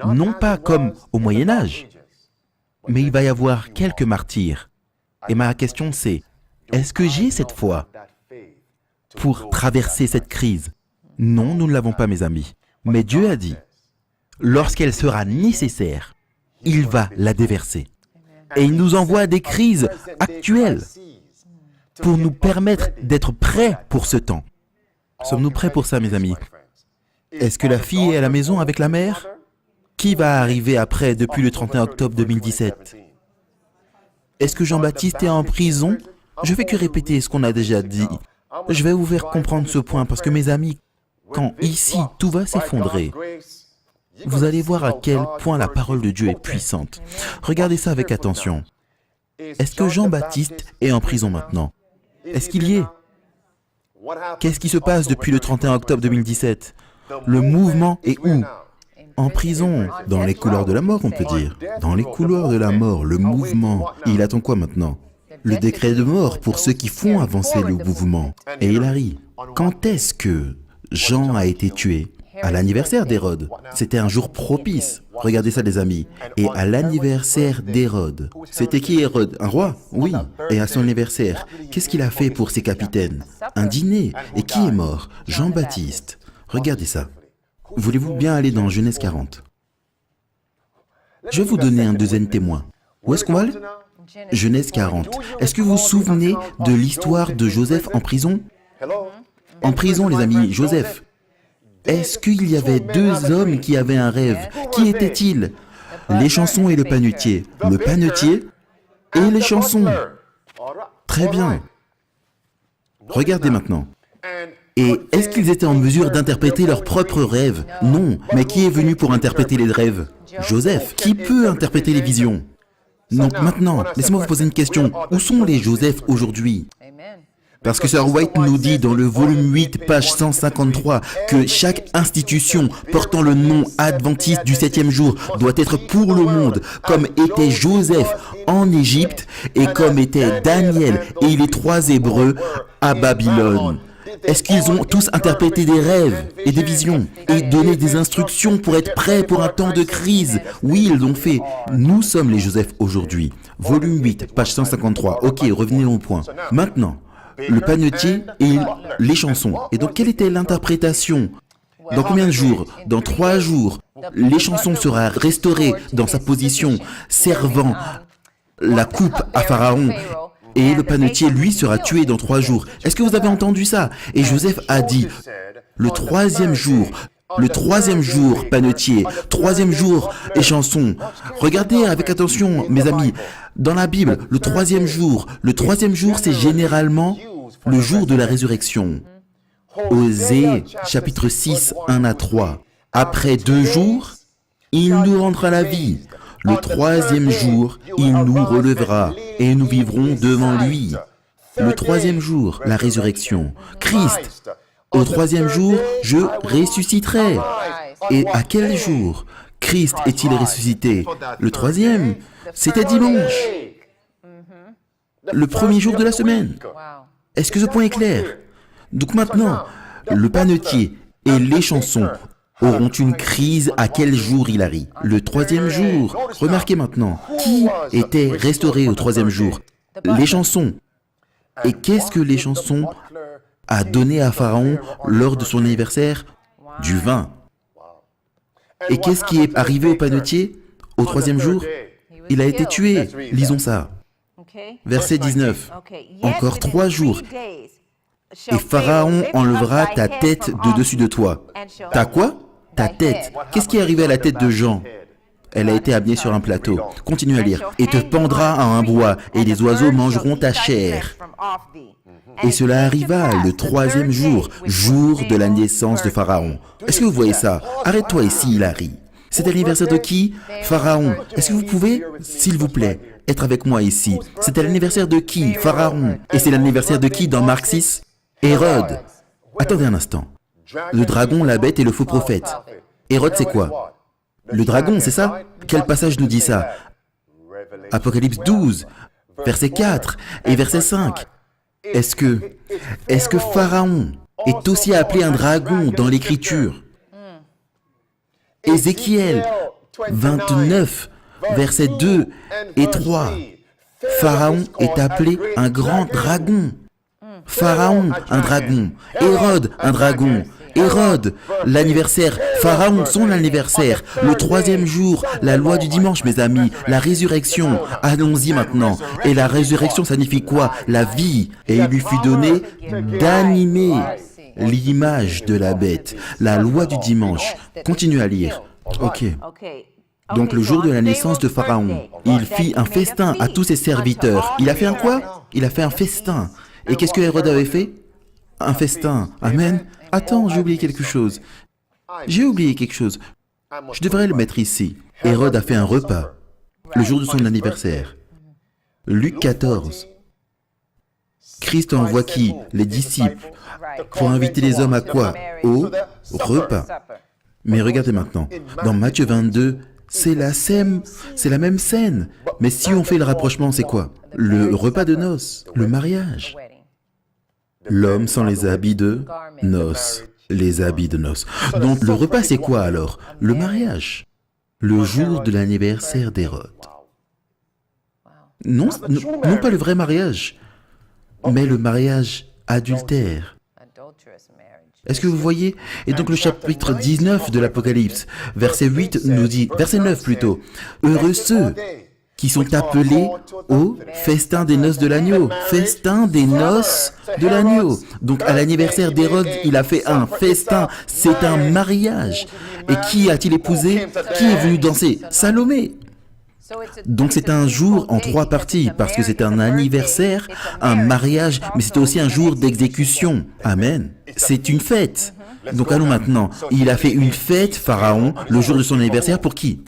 Non pas comme au Moyen-Âge, mais il va y avoir quelques martyrs. Et ma question c'est, est-ce que j'ai cette foi pour traverser cette crise? Non, nous ne l'avons pas, mes amis. Mais Dieu a dit, lorsqu'elle sera nécessaire, il va la déverser. Et il nous envoie des crises actuelles pour nous permettre d'être prêts pour ce temps. Sommes-nous prêts pour ça, mes amis? Est-ce que la fille est à la maison avec la mère? Qui va arriver après depuis le 31 octobre 2017? Est-ce que Jean-Baptiste est en prison? Je fais que répéter ce qu'on a déjà dit. Je vais vous faire comprendre ce point parce que, mes amis, quand ici tout va s'effondrer, vous allez voir à quel point la parole de Dieu est puissante. Regardez ça avec attention. Est-ce que Jean-Baptiste est en prison maintenant? Est-ce qu'il y est? Qu'est-ce qui se passe depuis le 31 octobre 2017? Le mouvement est où? En prison, dans les couloirs de la mort, on peut dire. Dans les couloirs de la mort, le mouvement. Il attend quoi maintenant? Le décret de mort pour ceux qui font avancer le mouvement. Et Hilary, quand est-ce que Jean a été tué? À l'anniversaire d'Hérode. C'était un jour propice. Regardez ça, les amis. Et à l'anniversaire d'Hérode. C'était qui Hérode? Un roi? Oui. Et à son anniversaire, qu'est-ce qu'il a fait pour ses capitaines? Un dîner. Et qui est mort? Jean-Baptiste. Regardez ça. Voulez-vous bien aller dans Genèse 40? Je vais vous donner un deuxième témoin. Où est-ce qu'on va aller? Genèse 40. Est-ce que vous vous souvenez de l'histoire de Joseph en prison? En prison, les amis, Joseph. Est-ce qu'il y avait deux hommes qui avaient un rêve? Qui étaient-ils? Les chansons et le panetier. Le panetier et les chansons. Très bien. Regardez maintenant. Et est-ce qu'ils étaient en mesure d'interpréter leurs propres rêves? Non. Mais qui est venu pour interpréter les rêves? Joseph. Qui peut interpréter les visions? Donc maintenant, laissez-moi vous poser une question. Où sont les Joseph aujourd'hui? Parce que Sir White nous dit dans le volume 8, page 153, que chaque institution portant le nom adventiste du 7e jour doit être pour le monde, comme était Joseph en Égypte et comme était Daniel et les 3 Hébreux à Babylone. Est-ce qu'ils ont tous interprété des rêves et des visions et donné des instructions pour être prêts pour un temps de crise? Oui, ils l'ont fait. Nous sommes les Joseph aujourd'hui. Volume 8, page 153. Ok, revenez au point. Maintenant, le panetier et les chansons. Et donc, quelle était l'interprétation? Dans combien de jours? Dans 3 jours, les chansons sera restaurées dans sa position, servant la coupe à Pharaon. Et le panetier, lui, sera tué dans 3 jours. Est-ce que vous avez entendu ça? Et Joseph a dit, Le troisième jour, panetier, troisième jour, échanson. Regardez avec attention, mes amis, dans la Bible, le troisième jour, c'est généralement le jour de la résurrection. Osée, chapitre 6, 1 à 3. Après 2 jours, il nous rendra la vie. Le troisième jour, il nous relèvera et nous vivrons devant lui. Le troisième jour, la résurrection. Christ. Au troisième jour, je ressusciterai. Et à quel jour Christ est-il ressuscité? Le troisième, c'était dimanche. Le premier jour de la semaine. Est-ce que ce point est clair? Donc maintenant, le panetier et les chansons auront une crise à quel jour il arrive? Le troisième jour. Remarquez maintenant, qui était restauré au troisième jour? Les chansons. Et qu'est-ce que les chansons a donné à Pharaon lors de son anniversaire? Du vin. Et qu'est-ce qui est arrivé au panetier au troisième jour? Il a été tué. Lisons ça. Verset 19. Encore 3 jours. Et Pharaon enlèvera ta tête de dessus de toi. Ta quoi? Ta tête. Qu'est-ce qui est arrivé à la tête de Jean? Elle a été amenée sur un plateau. Continue à lire. Et te pendra à un bois, et les oiseaux mangeront ta chair. Et cela arriva le troisième jour, jour de la naissance de Pharaon. Est-ce que vous voyez ça? Arrête-toi ici, Larry. C'est l'anniversaire de qui? Pharaon. Est-ce que vous pouvez, s'il vous plaît, être avec moi ici? C'est l'anniversaire de qui? Pharaon. Et c'est l'anniversaire de qui dans Marc 6? Hérode. Attendez un instant. Le dragon, la bête et le faux prophète. Hérode, c'est quoi? Le dragon, c'est ça? Quel passage nous dit ça? Apocalypse 12, verset 4 et verset 5. Est-ce que Pharaon est aussi appelé un dragon dans l'Écriture? Ézéchiel 29, versets 2 et 3. Pharaon est appelé un grand dragon. Pharaon, un dragon. Hérode, un dragon. Hérode, l'anniversaire. Pharaon, son anniversaire. Le troisième jour, la loi du dimanche, mes amis. La résurrection. Allons-y maintenant. Et la résurrection signifie quoi? La vie. Et il lui fut donné d'animer l'image de la bête. La loi du dimanche. Continue à lire. Ok. Donc le jour de la naissance de Pharaon, il fit un festin à tous ses serviteurs. Il a fait un quoi? Il a fait un festin. Et qu'est-ce que Hérode avait fait? Un festin. Amen. Attends, j'ai oublié quelque chose. Je devrais le mettre ici. Hérode a fait un repas le jour de son anniversaire. Luc 14. Christ envoie qui? Les disciples. Pour inviter les hommes à quoi? Au repas. Mais regardez maintenant. Dans Matthieu 22, c'est la même scène. Mais si on fait le rapprochement, c'est quoi? Le repas de noces, le mariage. L'homme sans les habits de noces. Les habits de noces. Donc le repas, c'est quoi alors? Le mariage. Le jour de l'anniversaire d'Hérode. Non, pas le vrai mariage, mais le mariage adultère. Est-ce que vous voyez? Et donc le chapitre 19 de l'Apocalypse, verset 8 nous dit, verset 9 plutôt, « Heureux ceux qui sont appelés au festin des noces de l'agneau. » Festin des noces de l'agneau. Donc à l'anniversaire d'Hérode, il a fait un festin. C'est un mariage. Et qui a-t-il épousé? Qui est venu danser? Salomé. Donc c'est un jour en 3 parties, parce que c'est un anniversaire, un mariage, mais c'est aussi un jour d'exécution. Amen. C'est une fête. Donc allons maintenant. Il a fait une fête, Pharaon, le jour de son anniversaire, pour qui?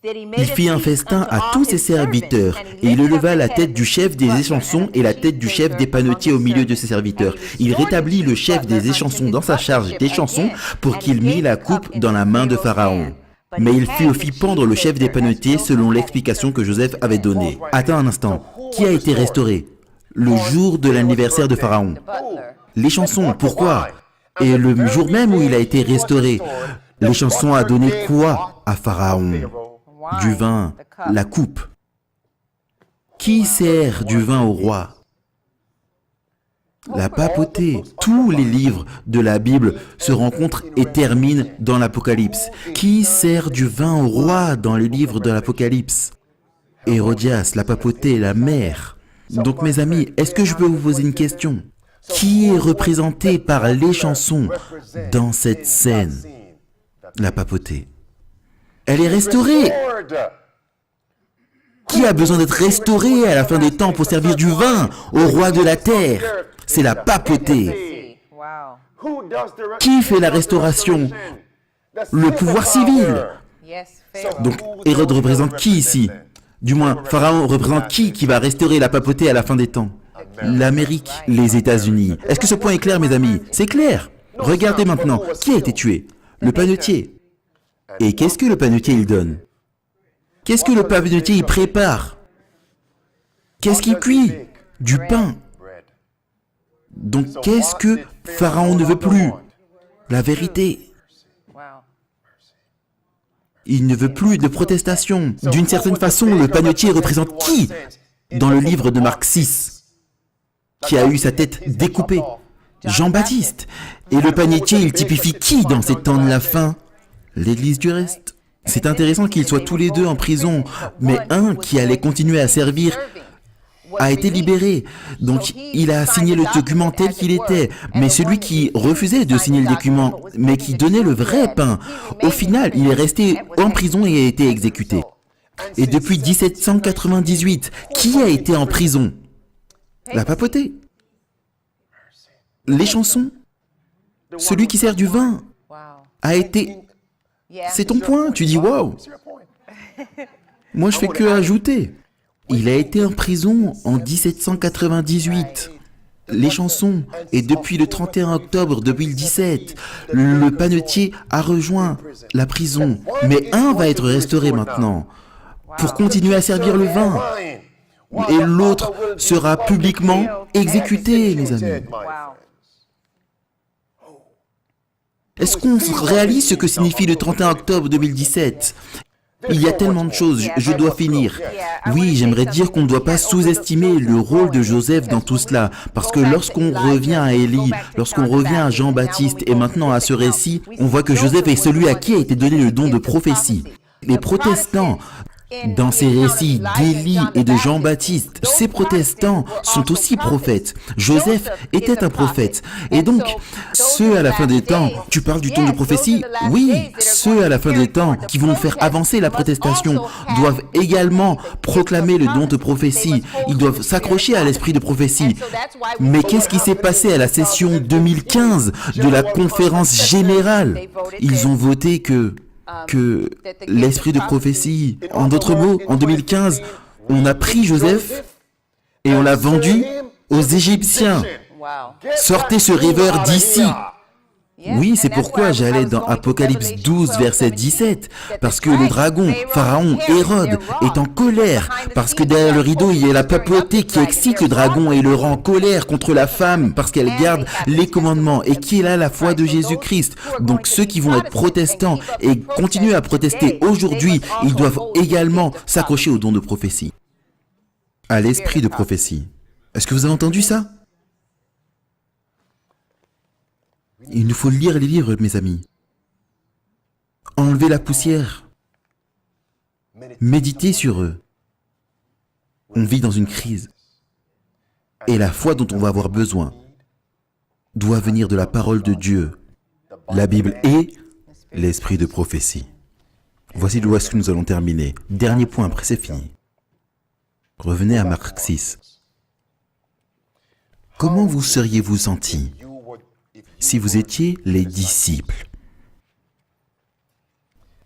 Il fit un festin à tous ses serviteurs, et il éleva la tête du chef des échansons et la tête du chef des panetiers au milieu de ses serviteurs. Il rétablit le chef des échansons dans sa charge d'échansons pour qu'il mît la coupe dans la main de Pharaon. Mais il fit aussi pendre le chef des panetiers selon l'explication que Joseph avait donnée. Attends un instant, qui a été restauré? Le jour de l'anniversaire de Pharaon. L'échanson, pourquoi? Et le jour même où il a été restauré, l'échanson a donné quoi à Pharaon? Du vin, la coupe. Qui sert du vin au roi? La papauté. Tous les livres de la Bible se rencontrent et terminent dans l'Apocalypse. Qui sert du vin au roi dans les livres de l'Apocalypse? Hérodias, la papauté, la mère. Donc mes amis, est-ce que je peux vous poser une question? Qui est représenté par les chansons dans cette scène? La papauté. Elle est restaurée. Qui a besoin d'être restauré à la fin des temps pour servir du vin au roi de la terre? C'est la papauté. Qui fait la restauration? Le pouvoir civil. Donc Hérode représente qui ici? Du moins, Pharaon représente qui va restaurer la papauté à la fin des temps? L'Amérique, les États-Unis. Est-ce que ce point est clair, mes amis? C'est clair. Regardez maintenant, qui a été tué? Le panetier. Et qu'est-ce que le panetier il donne? Qu'est-ce que le panetier il prépare? Qu'est-ce qu'il cuit? Du pain. Donc qu'est-ce que Pharaon ne veut plus? La vérité. Il ne veut plus de protestation. D'une certaine façon, le panetier représente qui dans le livre de Marc 6, qui a eu sa tête découpée? Jean-Baptiste. Et le panetier, il typifie qui dans ces temps de la fin? L'Église du reste. C'est intéressant qu'ils soient tous les deux en prison, mais un qui allait continuer à servir a été libéré. Donc il a signé le document tel qu'il était. Mais celui qui refusait de signer le document, mais qui donnait le vrai pain, au final, il est resté en prison et a été exécuté. Et depuis 1798, qui a été en prison? La papauté. Les chansons. Celui qui sert du vin a été... C'est ton point, tu dis waouh. Moi je fais que ajouter. Il a été en prison en 1798. Les chansons. Et depuis le 31 octobre 2017, le panetier a rejoint la prison. Mais un va être restauré maintenant pour continuer à servir le vin. Et l'autre sera publiquement exécuté, mes amis. Est-ce qu'on réalise ce que signifie le 31 octobre 2017? Il y a tellement de choses, je dois finir. Oui, j'aimerais dire qu'on ne doit pas sous-estimer le rôle de Joseph dans tout cela, parce que lorsqu'on revient à Élie, lorsqu'on revient à Jean-Baptiste et maintenant à ce récit, on voit que Joseph est celui à qui a été donné le don de prophétie. Les protestants, dans ces récits d'Élie et de Jean-Baptiste, ces protestants sont aussi prophètes. Joseph était un prophète. Et donc, ceux à la fin des temps, tu parles du don de prophétie? Oui, ceux à la fin des temps qui vont faire avancer la protestation doivent également proclamer le don de prophétie. Ils doivent s'accrocher à l'esprit de prophétie. Mais qu'est-ce qui s'est passé à la session 2015 de la conférence générale? Ils ont voté que l'esprit de prophétie, en d'autres mots, en 2015, on a pris Joseph et on l'a vendu aux Égyptiens. Sortez ce rêveur d'ici. Oui, c'est pourquoi j'allais dans Apocalypse 12, verset 17, parce que le dragon, Pharaon, Hérode, est en colère, parce que derrière le rideau, il y a la papauté qui excite le dragon et le rend en colère contre la femme, parce qu'elle garde les commandements et qui est là la foi de Jésus-Christ. Donc ceux qui vont être protestants et continuer à protester aujourd'hui, ils doivent également s'accrocher au don de prophétie, à l'esprit de prophétie. Est-ce que vous avez entendu ça? Il nous faut lire les livres, mes amis. Enlevez la poussière. Méditez sur eux. On vit dans une crise. Et la foi dont on va avoir besoin doit venir de la parole de Dieu, la Bible et l'esprit de prophétie. Voici d'où est-ce que nous allons terminer. Dernier point, après c'est fini. Revenez à Marc 6. Comment vous seriez-vous sentis si vous étiez les disciples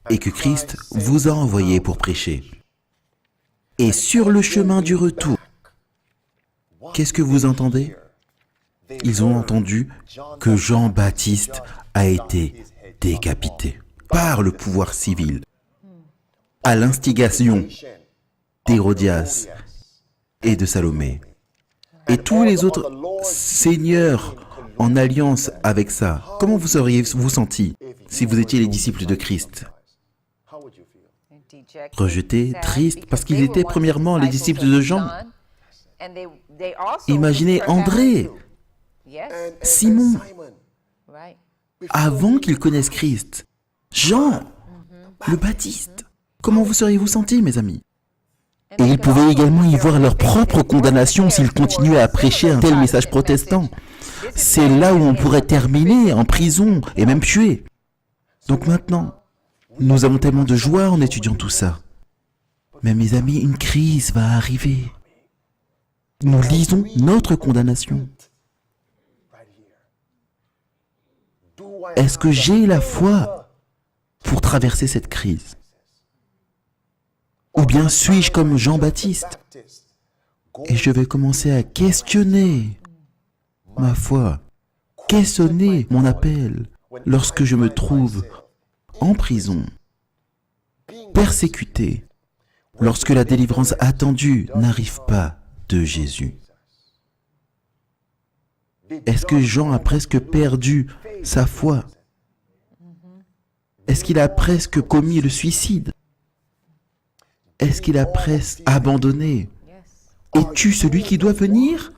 et que Christ vous a envoyé pour prêcher? Et sur le chemin du retour, qu'est-ce que vous entendez? Ils ont entendu que Jean-Baptiste a été décapité par le pouvoir civil, à l'instigation d'Hérodias et de Salomé. Et tous les autres seigneurs en alliance avec ça. Comment vous seriez-vous sentis si vous étiez les disciples de Christ? Rejetés, tristes, parce qu'ils étaient premièrement les disciples de Jean. Imaginez André, Simon, avant qu'ils connaissent Christ. Jean, le Baptiste. Comment vous seriez-vous sentis, mes amis? Et ils pouvaient également y voir leur propre condamnation s'ils continuaient à prêcher un tel message protestant. C'est là où on pourrait terminer en prison et même tuer. Donc maintenant, nous avons tellement de joie en étudiant tout ça. Mais mes amis, une crise va arriver. Nous lisons notre condamnation. Est-ce que j'ai la foi pour traverser cette crise? Ou bien suis-je comme Jean-Baptiste et je vais commencer à questionner ma foi, questionner mon appel lorsque je me trouve en prison, persécuté, lorsque la délivrance attendue n'arrive pas de Jésus. Est-ce que Jean a presque perdu sa foi? Est-ce qu'il a presque commis le suicide? Est-ce qu'il a presque abandonné? Es-tu celui qui doit venir?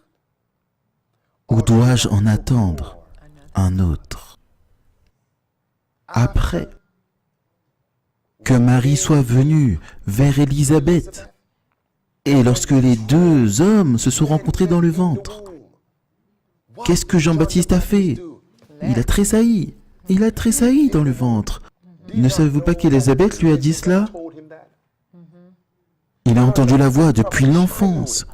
Ou dois-je en attendre un autre? Après que Marie soit venue vers Élisabeth, et lorsque les deux hommes se sont rencontrés dans le ventre, qu'est-ce que Jean-Baptiste a fait? Il a tressailli. Il a tressailli dans le ventre. Ne savez-vous pas qu'Élisabeth lui a dit cela? Il a entendu la voix depuis l'enfance.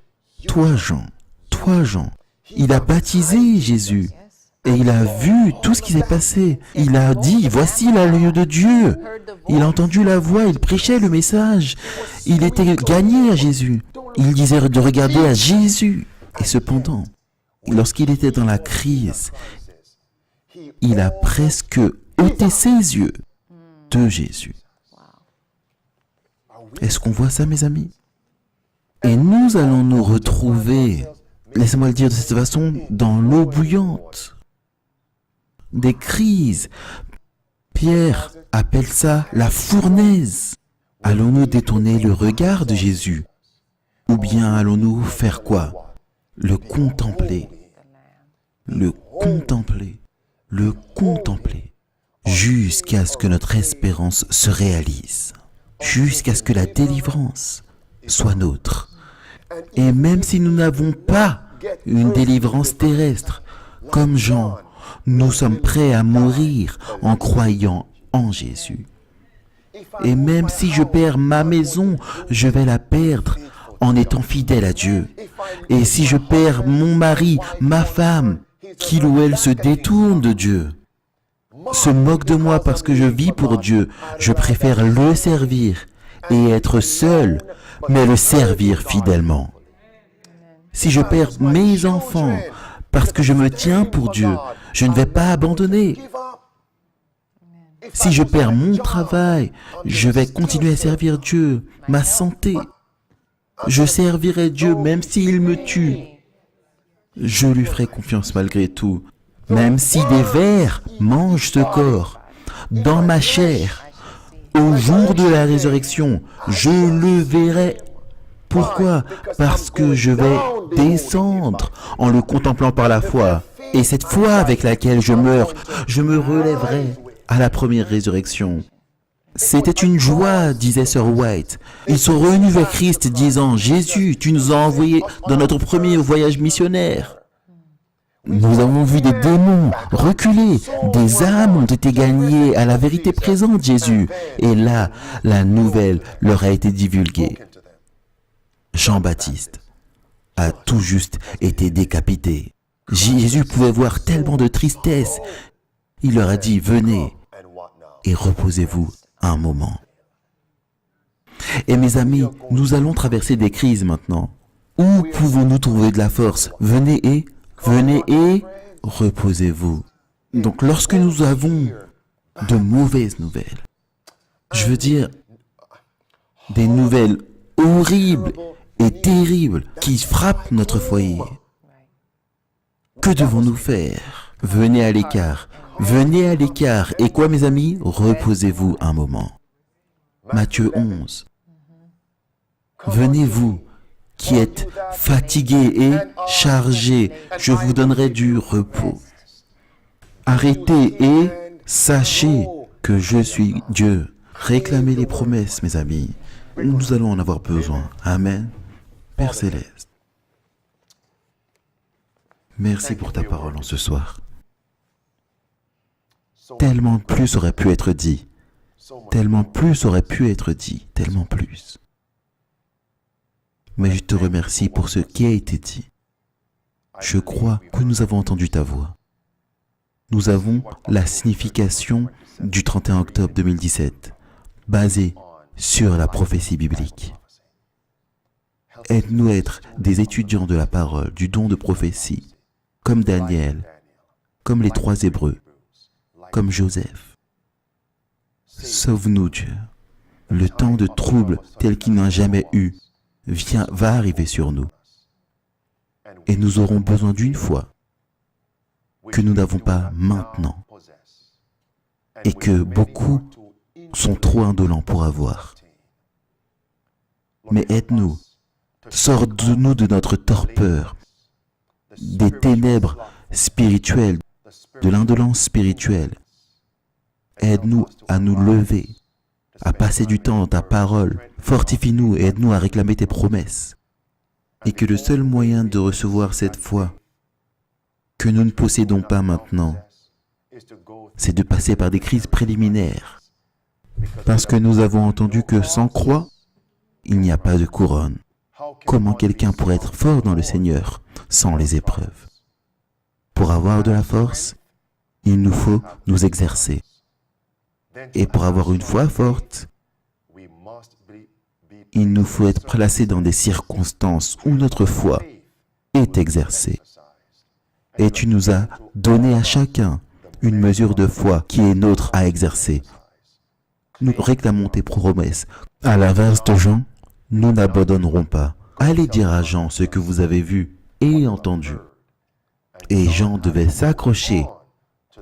Toi, Jean, il a baptisé Jésus. Et il a vu tout ce qui s'est passé. Il a dit, voici l'agneau de Dieu. Il a entendu la voix, il prêchait le message. Il était gagné à Jésus. Il disait de regarder à Jésus. Et cependant, lorsqu'il était dans la crise, il a presque ôté ses yeux de Jésus. Est-ce qu'on voit ça, mes amis? Et nous allons nous retrouver, laissez-moi le dire de cette façon, dans l'eau bouillante. Des crises. Pierre appelle ça la fournaise. Allons-nous détourner le regard de Jésus? Ou bien allons-nous faire quoi? Le contempler. Le contempler. Le contempler. Jusqu'à ce que notre espérance se réalise. Jusqu'à ce que la délivrance soit nôtre. Et même si nous n'avons pas une délivrance terrestre, comme Jean, nous sommes prêts à mourir en croyant en Jésus. Et même si je perds ma maison, je vais la perdre en étant fidèle à Dieu. Et si je perds mon mari, ma femme, qu'il ou elle se détourne de Dieu, se moque de moi parce que je vis pour Dieu, je préfère le servir et être seul, mais le servir fidèlement. Si je perds mes enfants parce que je me tiens pour Dieu, je ne vais pas abandonner. Si je perds mon travail, je vais continuer à servir Dieu, ma santé. Je servirai Dieu même s'il me tue. Je lui ferai confiance malgré tout. Même si des vers mangent ce corps, dans ma chair, au jour de la résurrection, je le verrai. Pourquoi? Parce que je vais descendre en le contemplant par la foi. Et cette foi avec laquelle je meurs, je me relèverai à la première résurrection. C'était une joie, disait Sir White. Ils sont revenus vers Christ disant, « Jésus, tu nous as envoyés dans notre premier voyage missionnaire. » Nous avons vu des démons reculer, des âmes ont été gagnées à la vérité présente, Jésus. Et là, la nouvelle leur a été divulguée. Jean-Baptiste a tout juste été décapité. Jésus pouvait voir tellement de tristesse. Il leur a dit, venez et reposez-vous un moment. Et mes amis, nous allons traverser des crises maintenant. Où pouvons-nous trouver de la force? Venez et reposez-vous. Donc lorsque nous avons de mauvaises nouvelles, je veux dire des nouvelles horribles et terribles qui frappent notre foyer, que devons-nous faire? Venez à l'écart. Venez à l'écart. Et quoi, mes amis? Reposez-vous un moment. Matthieu 11. Venez vous qui êtes fatigués et chargés, je vous donnerai du repos. Arrêtez et sachez que je suis Dieu. Réclamez les promesses, mes amis. Nous allons en avoir besoin. Amen. Père Céleste, Merci pour ta parole en ce soir. Tellement plus aurait pu être dit. Tellement plus aurait pu être dit. Tellement plus. Mais je te remercie pour ce qui a été dit. Je crois que nous avons entendu ta voix. Nous avons la signification du 31 octobre 2017, basée sur la prophétie biblique. Aide-nous à être des étudiants de la parole, du don de prophétie, comme Daniel, comme les 3 Hébreux, comme Joseph. Sauve-nous, Dieu. Le temps de trouble tel qu'il n'a jamais eu va arriver sur nous. Et nous aurons besoin d'une foi que nous n'avons pas maintenant et que beaucoup sont trop indolents pour avoir. Mais aide-nous, sors-nous de notre torpeur, des ténèbres spirituelles, de l'indolence spirituelle. Aide-nous à nous lever, à passer du temps dans ta parole. Fortifie-nous et aide-nous à réclamer tes promesses. Et que le seul moyen de recevoir cette foi que nous ne possédons pas maintenant, c'est de passer par des crises préliminaires. Parce que nous avons entendu que sans croix, il n'y a pas de couronne. Comment quelqu'un pourrait être fort dans le Seigneur sans les épreuves? Pour avoir de la force, il nous faut nous exercer. Et pour avoir une foi forte, il nous faut être placés dans des circonstances où notre foi est exercée. Et tu nous as donné à chacun une mesure de foi qui est nôtre à exercer. Nous réclamons tes promesses. À l'inverse de Jean, nous n'abandonnerons pas. Allez dire à Jean ce que vous avez vu et entendu. Et Jean devait s'accrocher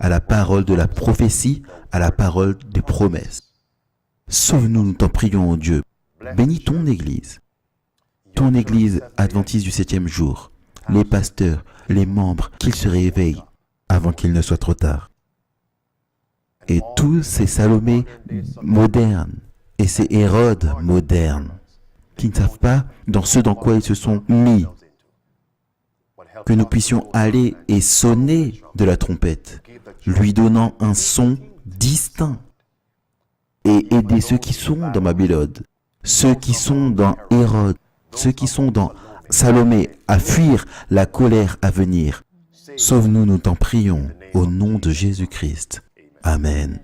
à la parole de la prophétie, à la parole des promesses. Sauve-nous, nous t'en prions, ô Dieu. Bénis ton Église adventiste du 7e jour, les pasteurs, les membres, qu'ils se réveillent avant qu'il ne soit trop tard. Et tous ces Salomé modernes et ces Hérodes modernes qui ne savent pas dans ce dans quoi ils se sont mis, que nous puissions aller et sonner de la trompette, lui donnant un son distinct et aider ceux qui sont dans Babylone, ceux qui sont dans Hérode, ceux qui sont dans Salomé à fuir la colère à venir. Sauve-nous, nous t'en prions, au nom de Jésus-Christ. Amen.